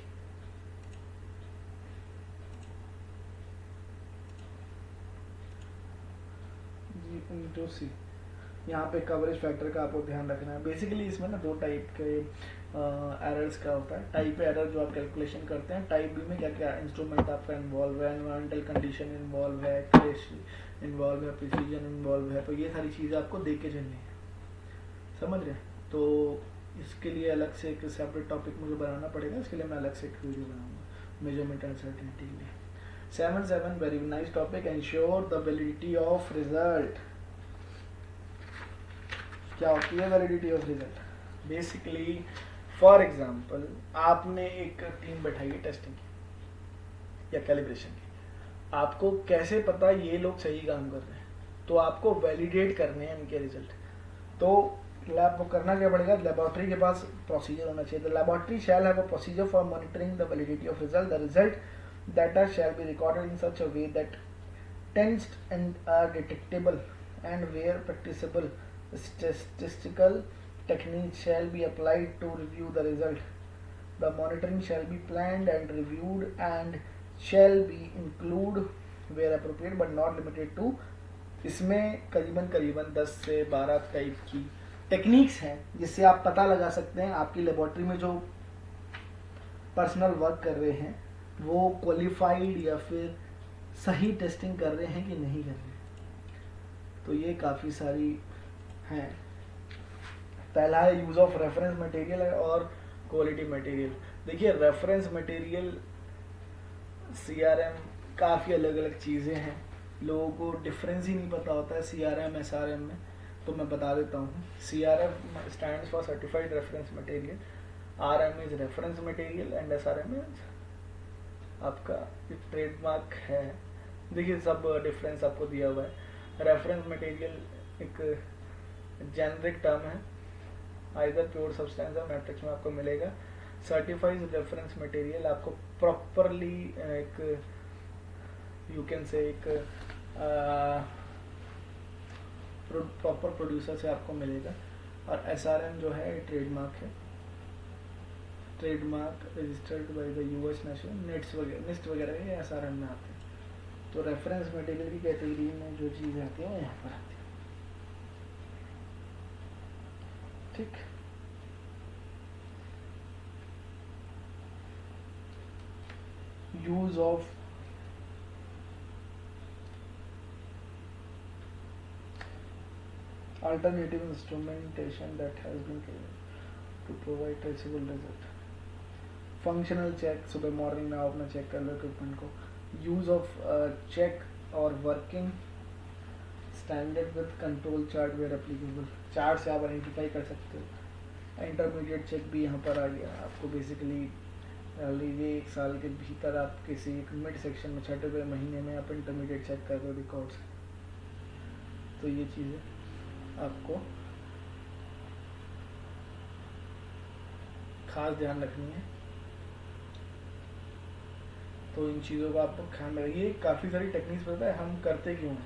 Into C, यहाँ पे कवरेज फैक्टर का आपको ध्यान रखना है। बेसिकली इसमें ना दो टाइप के एरर्स का होता है। टाइप एरर जो आप कैलकुलेशन करते हैं, टाइप बी में क्या क्या इंस्ट्रूमेंट आपका इन्वॉल्व है, एनवायरमेंटल कंडीशन इन्वॉल्व है, एक्यूरेसी इन्वॉल्व है, प्रिसीजन इन्वॉल्व है, तो ये सारी चीज़ें आपको देख के चलनी है, समझ रहे हैं। तो इसके लिए अलग से एक सेपरेट टॉपिक मुझे बनाना पड़ेगा, इसके लिए मैं अलग से एक वीडियो बनाऊंगा मेजरमेंट अनसर्टेनिटी के लिए। 7 very nice topic, ensure the validity of result. क्या होती है validity of result? Basically for example आपने एक टीम बैठाई है टेस्टिंग की या कैलिब्रेशन की, आपको कैसे पता ये लोग सही काम कर रहे हैं, तो आपको वैलिडेट करने हैं इनके रिजल्ट। तो लैब को करना क्या पड़ेगा, लेबोरेटरी के पास प्रोसीजर होना चाहिए। The laboratory shall have a procedure for monitoring the validity of result. The result data shall be recorded in such a way that टेंस्ड and are detectable and where practicable statistical techniques shall be applied to review the result. The monitoring shall be planned and reviewed and shall be include where appropriate but not limited to। इसमें करीबन 10 से 12 टाइप की टेक्निक्स हैं जिससे आप पता लगा सकते हैं आपकी लेबोरेटरी में जो पर्सनल वर्क कर रहे हैं वो क्वालिफाइड या फिर सही टेस्टिंग कर रहे हैं कि नहीं कर रहे। तो ये काफ़ी सारी हैं। पहला है यूज ऑफ रेफरेंस मटेरियल और क्वालिटी मटेरियल। देखिए रेफरेंस मटेरियल CRM काफ़ी अलग अलग चीज़ें हैं, लोगों को डिफरेंस ही नहीं पता होता है CRM SRM में, तो मैं बता देता हूँ। CRM stands for certified reference material, RM is reference material and SRM is आपका ट्रेडमार्क है। देखिए सब डिफरेंस आपको दिया हुआ है। रेफरेंस मटेरियल एक जेनरिक टर्म है, आइदर प्योर सब्सटेंस और मैट्रिक्स में आपको मिलेगा। सर्टिफाइड रेफरेंस मटेरियल आपको प्रॉपरली एक यू कैन से एक प्रॉपर प्रोड्यूसर से आपको मिलेगा। और SRM जो है ट्रेडमार्क है, trademark registered by the US national NIST वगैरह ये SRM में आते हैं। तो रेफरेंस मटेरियल की कैटेगरी में जो चीज़ आती है वो यहाँ पर आती है, ठीक। Use of alternative instrumentation that has been created to provide traceable result। Functional check, सुबह मॉर्निंग में आप अपना चेक कर लो इक्विपमेंट को, यूज ऑफ चेक और working standard with control chart where applicable, chart से आप आइडेंटिफाई कर सकते हो। इंटरमीडिएट चेक भी यहाँ पर आ गया आपको। बेसिकली लीजिए 1 साल के भीतर आप किसी मिड सेक्शन में 6वें महीने में आप इंटरमीडिएट चेक कर दो रिकॉर्ड्स। तो ये चीज़ें आपको खास ध्यान रखनी है। तो इन चीज़ों का आपको ख्याल रखिए। काफ़ी सारी टेक्निक्स पता है हम करते क्यों हैं,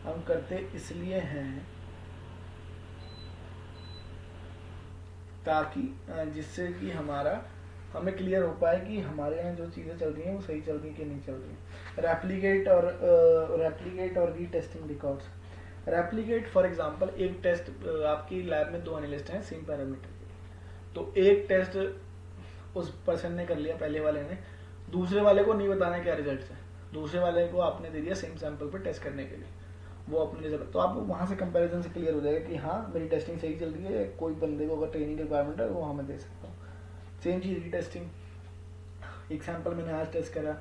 हम करते इसलिए हैं ताकि जिससे कि हमें क्लियर हो पाए कि हमारे यहाँ जो चीज़ें चल रही हैं वो सही चल रही है कि नहीं चल रही है। रेप्लिकेट और retesting records. Replicate for example, एक टेस्ट आपकी लैब में 2 एनालिस्ट हैं सेम पैरामीटर के, तो एक टेस्ट उस पर्सन ने कर लिया, पहले वाले ने, दूसरे वाले को नहीं बताना क्या रिजल्ट है, दूसरे वाले को आपने दे दिया सेम सैंपल पर टेस्ट करने के लिए, वो अपने रिजल्ट, तो आपको वहां से कंपैरिजन से क्लियर हो जाएगा कि हाँ मेरी टेस्टिंग सही चल रही है, कोई बंदे को अगर ट्रेनिंग रिक्वायरमेंट है वो हमें दे सकता हूँ। सेम चीज़ रीटेस्टिंग, एक सैंपल मैंने आज टेस्ट करा,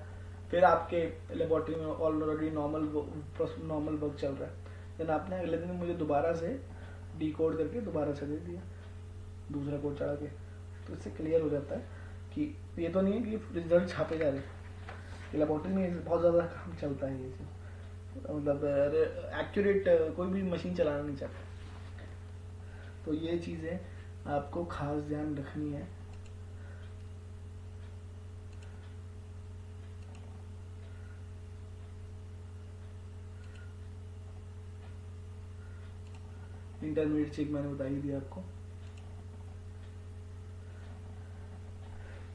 फिर आपके लेबोरेटरी में ऑलरेडी नॉर्मल वर्क चल रहा है, देन आपने अगले दिन मुझे दोबारा से डिकोड करके दोबारा से दे दिया दूसरा कोड चढ़ा के, तो इससे क्लियर हो जाता है कि ये तो नहीं है कि रिजल्ट छापे जा रहे। लेबोरेटरी में बहुत ज़्यादा काम चलता है ये चीज़, मतलब एक्यूरेट कोई भी मशीन चलाना नहीं चाहता। तो ये चीज़ें आपको खास ध्यान रखनी है। इंटरमीडिएट चेक मैंने बता ही दिया आपको।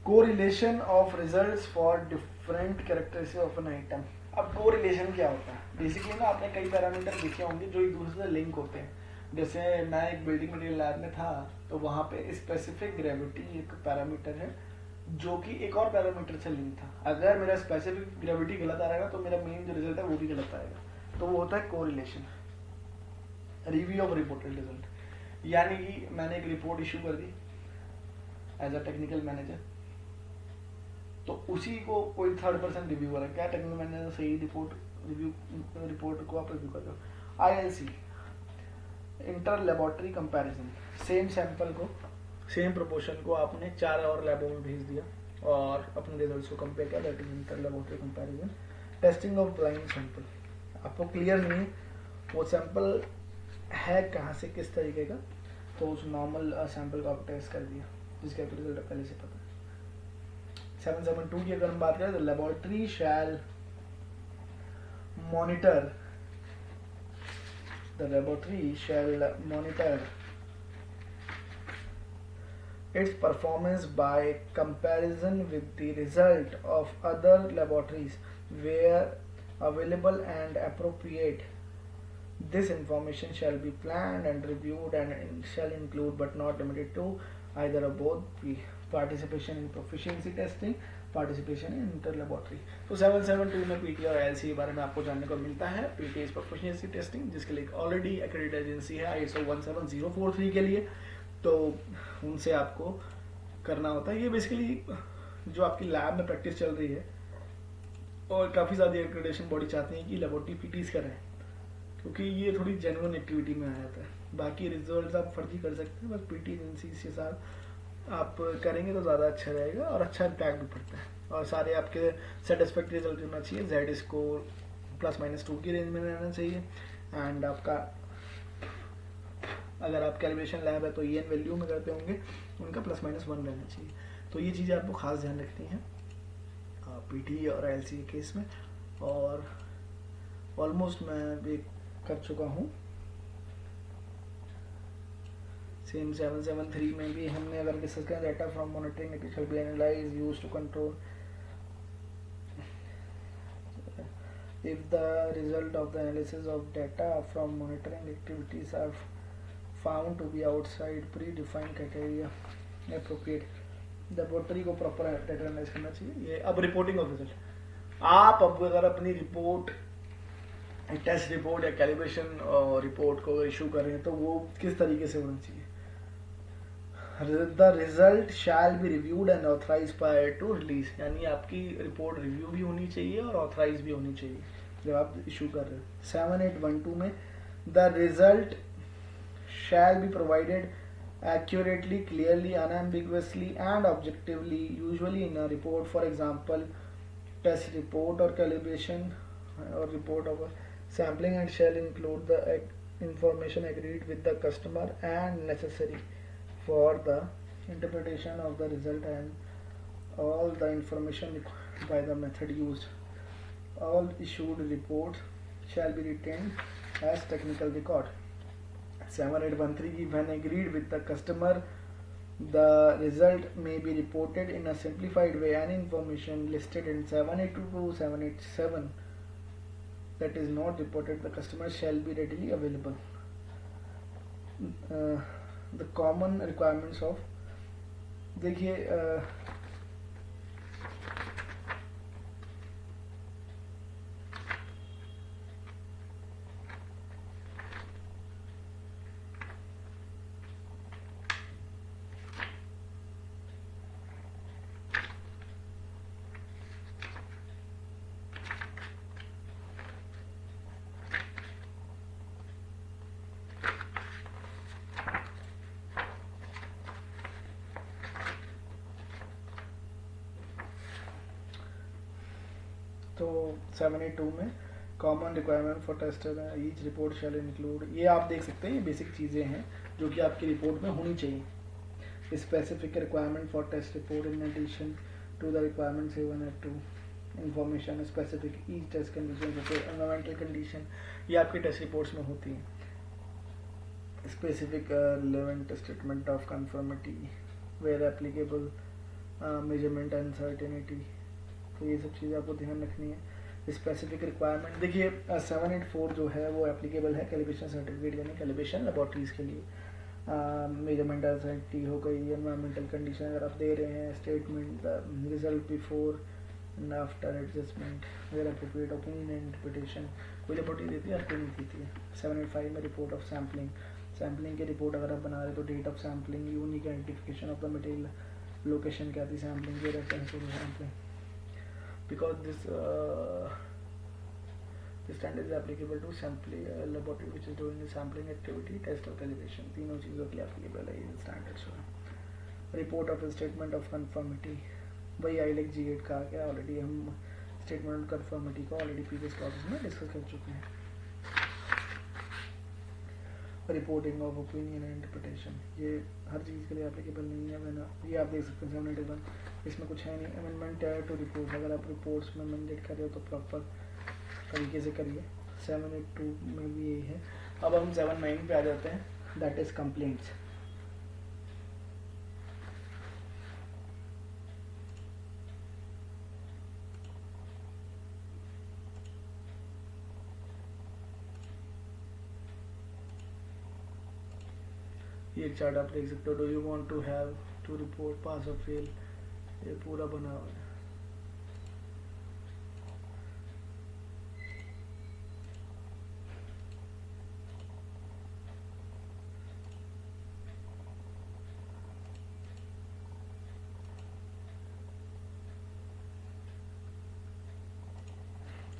Correlation of results for different characteristics of an item. अब कोरिलेशन क्या होता है? बेसिकली ना आपने कई पैरामीटर देखे होंगे जो एक दूसरे से लिंक होते हैं। जैसे मैं एक बिल्डिंग मटेरियल लैब में था, तो वहाँ पे स्पेसिफिक ग्रेविटी एक पैरामीटर है जो कि एक और पैरामीटर से लिंक था। अगर मेरा स्पेसिफिक ग्रेविटी गलत आ रहेगा तो मेरा मेन जो रिजल्ट है वो भी गलत आएगा, तो वो होता है correlation. Review of reported result, यानी कि मैंने एक रिपोर्ट इशू कर दी एज अ टेक्निकल मैनेजर, तो उसी को कोई थर्ड पर्सन रिव्यू कर रहा है, क्या टेक्निकल मैनेजर सही रिपोर्ट को आप रिव्यू कर रहे हो। ILC, inter laboratory comparison, same sample को सेम प्रोपोर्शन को आपने 4 और लैबों में भेज दिया और अपने रिजल्ट्स को कंपेयर किया, that is inter laboratory comparison. Testing of blind sample, आपको क्लियर नहीं वो सैंपल है कहाँ से किस तरीके का, तो उस नॉर्मल सैंपल को आप टेस्ट कर दिया जिसका रिजल्ट पहले से पता है। 772 की अगर हम बात करें तो laboratory shall monitor, the laboratory shall monitor its performance by comparison with the result of other laboratories where available and appropriate. This information shall be planned and reviewed and shall include but not limited to either of both participation in proficiency testing, participation in inter laboratory. तो 772 में पीटी और एलसी के बारे में आपको जानने को मिलता है। पीटी इज प्रोफिशिएंसी टेस्टिंग, जिसके लिए ऑलरेडी एक्रेडिटेड एजेंसी है ISO 17043 के लिए, तो उनसे आपको करना होता है। ये बेसिकली जो आपकी लैब में प्रैक्टिस चल रही है, और काफ़ी सारी एक्रेडिटेशन बॉडी चाहती हैं कि लेबोरेटरी पीटीज करें, क्योंकि ये थोड़ी जेन्युइन एक्टिविटी में आ जाता है। बाकी रिजल्ट आप फर्जी कर सकते हैं, बस पीटी एजेंसी के साथ आप करेंगे तो ज़्यादा अच्छा रहेगा और अच्छा इम्पैक्ट भी पड़ता है, और सारे आपके सेटिस्फैक्ट्री रिजल्ट होना चाहिए। Z स्कोर +-2 की रेंज में रहना चाहिए। एंड आपका अगर आप कैलिब्रेशन लैब है तो EN वैल्यू में करते होंगे, उनका +-1 रहना चाहिए। तो ये चीज़ें आपको खास ध्यान रखनी है पीटी और ILC के केस में। और ऑलमोस्ट मैं भी कर चुका हूँ। सेम 773 में भी हमने अगर डिस्कस करें, data from monitoring it shall be analysed used to control if the result of the analysis of data from monitoring activities are found to be outside predefined criteria appropriate, laboratory को प्रॉपर डाटा एनालाइज करना चाहिए। ये अब रिपोर्टिंग ऑफ रिजल्ट, आप अब अगर अपनी रिपोर्ट, टेस्ट रिपोर्ट या कैलिब्रेशन रिपोर्ट को इशू करें तो वो किस तरीके से होना चाहिए। The result shall be reviewed and authorise prior to release, यानी आपकी रिपोर्ट रिव्यू भी होनी चाहिए और ऑथराइज भी होनी चाहिए जब आप इशू कर रहे हो। 7812 में the result shall be provided accurately, clearly, unambiguously, and objectively, usually in a report, for example, test report or calibration or report of a sampling, and shall include the information agreed with the customer and necessary for the interpretation of the result and all the information required by the method used. All issued reports shall be retained as technical record. 7813 when agreed with the customer, the result may be reported in a simplified way. Any information listed in 7822 787 that is not reported the customer shall be readily available. The common requirements of, देखिए तो 782 में common requirement for tester each report shall include, ये आप देख सकते हैं, ये बेसिक चीज़ें हैं जो कि आपकी रिपोर्ट में होनी चाहिए। Specific requirement for test report in addition to the requirement 782 information specific each test condition environmental condition, ये आपके टेस्ट रिपोर्ट्स में होती हैं। Specific relevant statement of conformity where applicable, measurement uncertainty, तो ये सब चीज़ें आपको ध्यान रखनी है। स्पेसिफिक रिक्वायरमेंट देखिए 784 जो है वो एप्लीकेबल है कैलिब्रेशन सर्टिफिकेट यानी कैलिब्रेशन लेबोरेटरीज के लिए। मेजरमेंट अनसर्टेनिटी हो गई, एनवायरमेंटल कंडीशन अगर आप दे रहे हैं, statement result before and after adjustment where appropriate, opinion and interpretation, कोई लेबोरेटरी देती है और कोई नहीं देती है। 785 में रिपोर्ट ऑफ सैम्पलिंग, सैम्पलिंग की रिपोर्ट अगर आप बना रहे तो date of sampling, unique identification of the material, location क्या थी सैम्पलिंग के, reference to sampling, because this standard is applicable to sampling laboratory which is doing the sampling activity, test और calibration, तीनों चीज़ों के लिए applicable है ये standards है। Report of statement of conformity, वही ILEC G8 का क्या ऑलरेडी हम स्टेटमेंट ऑफ कंफर्मिटी को ऑलरेडी प्रीवियस क्लासेस में डिस्कस कर चुके हैं। Reporting of opinion and interpretation, ये हर चीज़ के लिए एप्लीकेबल नहीं है मैंने, ये आप देख सकते हैं 781 इसमें कुछ है नहीं। अमेंडमेंट टू रिपोर्ट, अगर आप रिपोर्ट्स में अमेंडेड कर रहे हो तो प्रॉपर तरीके से करिए। 782 में भी यही है। अब हम 79 पे आ जाते हैं, दैट इज कंप्लेंट्स। ये चार्ट आप देख सकते हो, do you want to have to report pass और फेल, ये पूरा बना हुआ है।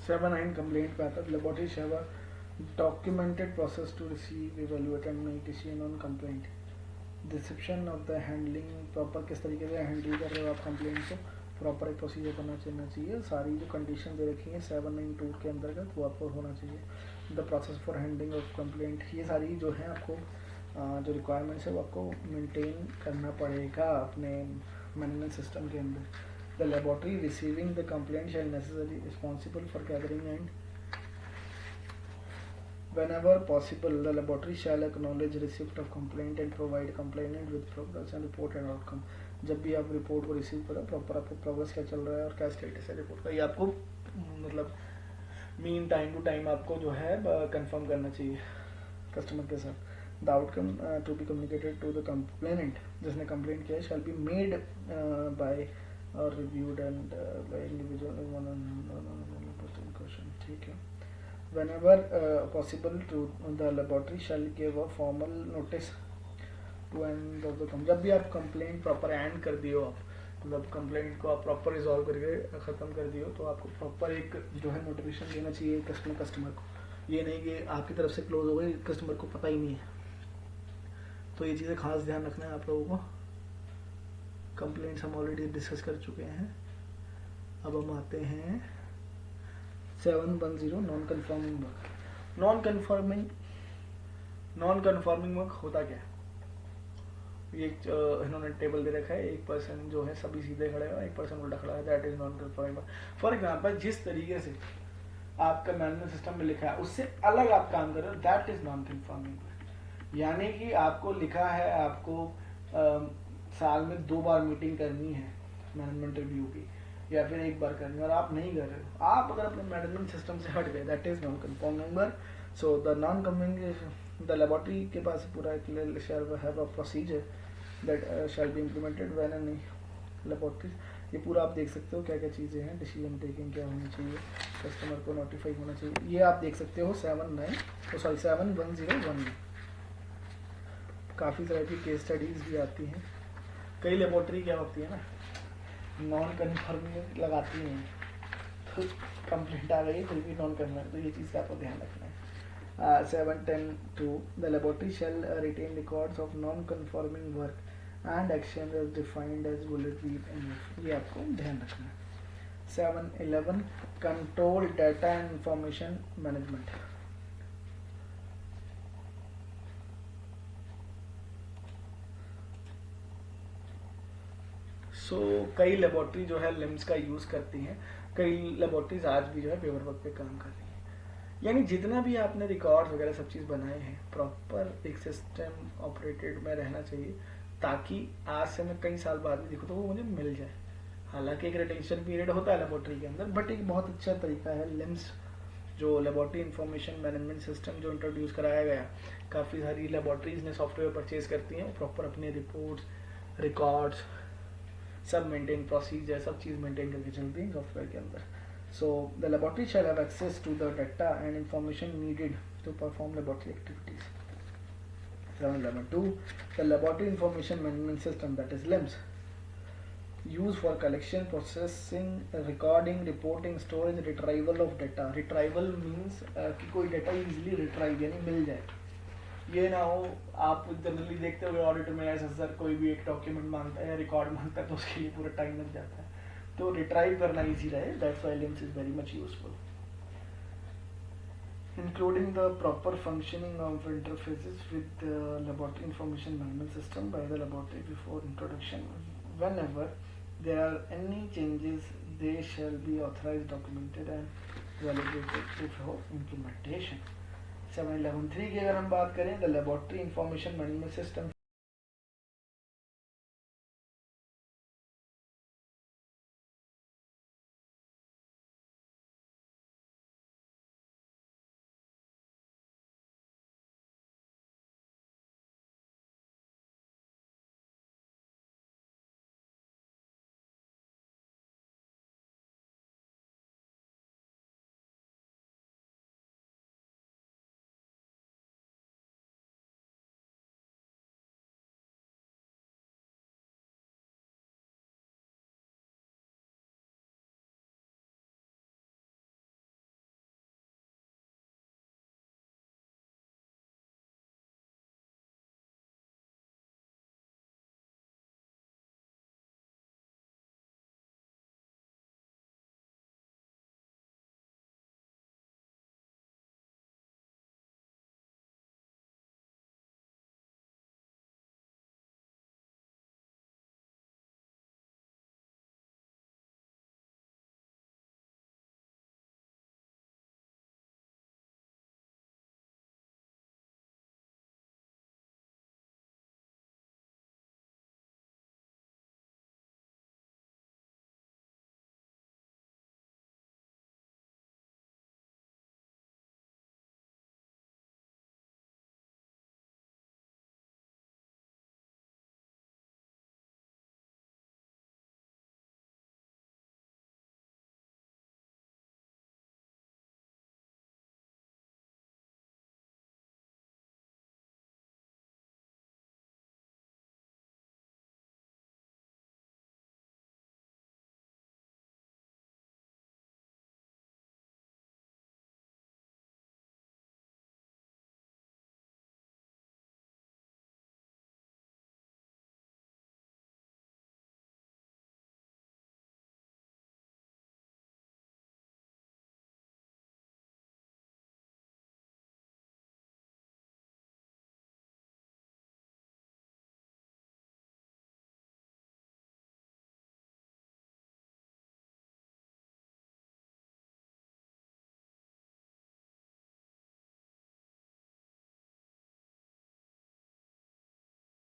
सेवन 9 कंप्लेंट पे आता है, laboratory shall documented process to receive evaluate and make decision on complaint. Description of the handling, proper किस तरीके से हैंडल कर रहे हो आप कंप्लेंट को, प्रॉपर एक प्रोसीजर करना चाहिए। सारी जो कंडीशन दे रखी है 792 के अंतर्गत वो आपको होना चाहिए। The process for handling of complaint, ये सारी जो है आपको जो रिक्वायरमेंट्स है वो आपको मेंटेन करना पड़ेगा अपने मैनेजमेंट सिस्टम के अंदर। The laboratory receiving the complaint shall necessarily responsible for gathering and whenever possible the laboratory shall acknowledge receipt of complaint and provide complainant with progress and report and outcome। जब भी आप रिपोर्ट को रिसीव करो प्रॉपर आपको प्रोग्रेस क्या चल रहा है और क्या स्टेटस है रिपोर्ट का, ये आपको मतलब मीन टाइम टू टाइम आपको जो है कंफर्म करना चाहिए कस्टमर के साथ। The outcome to be communicated to the complainant, जिसने कंप्लेंट किया है, shall be made by or reviewed and by individual question, ठीक है। Whenever possible to the laboratory shall give a formal notice to end of the come, जब भी आप कंप्लेंट प्रॉपर एंड कर दिए हो, आप मतलब कंप्लेंट को आप प्रॉपर रिजॉल्व करके ख़त्म कर दिए हो, तो आपको प्रॉपर एक जो है नोटिफिकेशन देना चाहिए कस्टमर को। ये नहीं कि आपकी तरफ से क्लोज हो गई, कस्टमर को पता ही नहीं है। तो ये चीज़ें खास ध्यान रखना है आप लोगों को। कंप्लेंट्स हम ऑलरेडी डिस्कस कर चुके हैं। अब हम आते हैं 710 non conforming work. Non conforming work होता क्या है? ये इन्होंने टेबल दे रखा है, एक पर्सन जो है सभी सीधे खड़े हैं, एक पर्सन उल्टा खड़ा है, that is non conforming work. For example, जिस तरीके से आपका मैनुअल सिस्टम में लिखा है उससे अलग आप काम कर रहे हो, that is non conforming work. यानी कि आपको लिखा है आपको साल में 2 बार मीटिंग करनी है मैनेजमेंट रिव्यू की, या फिर 1 बार करनी है, और आप नहीं कर रहे हो। आप अगर अपने मैनेजमेंट सिस्टम से हट गए, that is non conforming work. So the non confirming, the laboratory के पास पूरा शैल have a procedure that shall be implemented when any laboratory. ये पूरा आप देख सकते हो क्या क्या चीज़ें हैं, डिसीजन टेकिंग क्या होनी चाहिए, कस्टमर को नोटिफाई होना चाहिए, ये आप देख सकते हो 710 में। काफ़ी तरह की केस स्टडीज़ भी आती हैं। कई लेबोरेटरी क्या होती है ना, नॉन कन्फर्मिंग लगाती हैं, तो कंप्लेंट आ गई फिर भी नॉन कन्फर्मिंग, तो ये चीज़ का आपको ध्यान रखना है। 710(2) the laboratory shall retain records of non conforming work and action as defined as bullet V, ये आपको ध्यान रखना है। 711 control data and information management. कई लेबोरेटरी जो है लिम्स का यूज़ करती हैं, कई लेबोरेटरीज आज भी जो है पेपर वर्क पे काम कर रही हैं। यानी जितना भी आपने रिकॉर्ड वगैरह सब चीज़ बनाए हैं, प्रॉपर एक सिस्टम ऑपरेटेड में रहना चाहिए, ताकि आज से मैं कई साल बाद भी देखूँ तो वो मुझे मिल जाए। हालांकि एक रिटेंशन पीरियड होता है लेबोरेटरी के अंदर, बट एक बहुत अच्छा तरीका है लिम्स, जो लेबोरेटरी इंफॉर्मेशन मैनेजमेंट सिस्टम जो इंट्रोड्यूस कराया गया। काफ़ी सारी लेबोरेटरीज ने सॉफ्टवेयर परचेज करती हैं, प्रॉपर अपने रिपोर्ट्स, रिकॉर्ड्स सब मेंटेन, प्रोसीजर सब चीज़ मेंटेन करके चलती है सॉफ्टवेयर के अंदर। So the laboratory shall have access to the data and information needed to perform laboratory activities. 711(2) the laboratory information management system, that is LIMS, use for collection, processing, recording, reporting, storage, retrieval of data. Retrieval means कि कोई डाटा इजिली रिट्राइव यानी मिल जाए। ये ना हो, आप जनरली देखते हो ऑडिट में ऐसा सर कोई भी एक डॉक्यूमेंट मांगता है या रिकॉर्ड मांगता है तो उसके लिए पूरा टाइम लग जाता है, तो रिट्राइव करना इजी रहे, that's why LIMS is very much useful. Including the proper functioning of interfaces with laboratory information management system by the laboratory before introduction, whenever there are any changes they shall be authorised, documented and validated before implementation. 711(3) की अगर हम बात करें, the laboratory information management system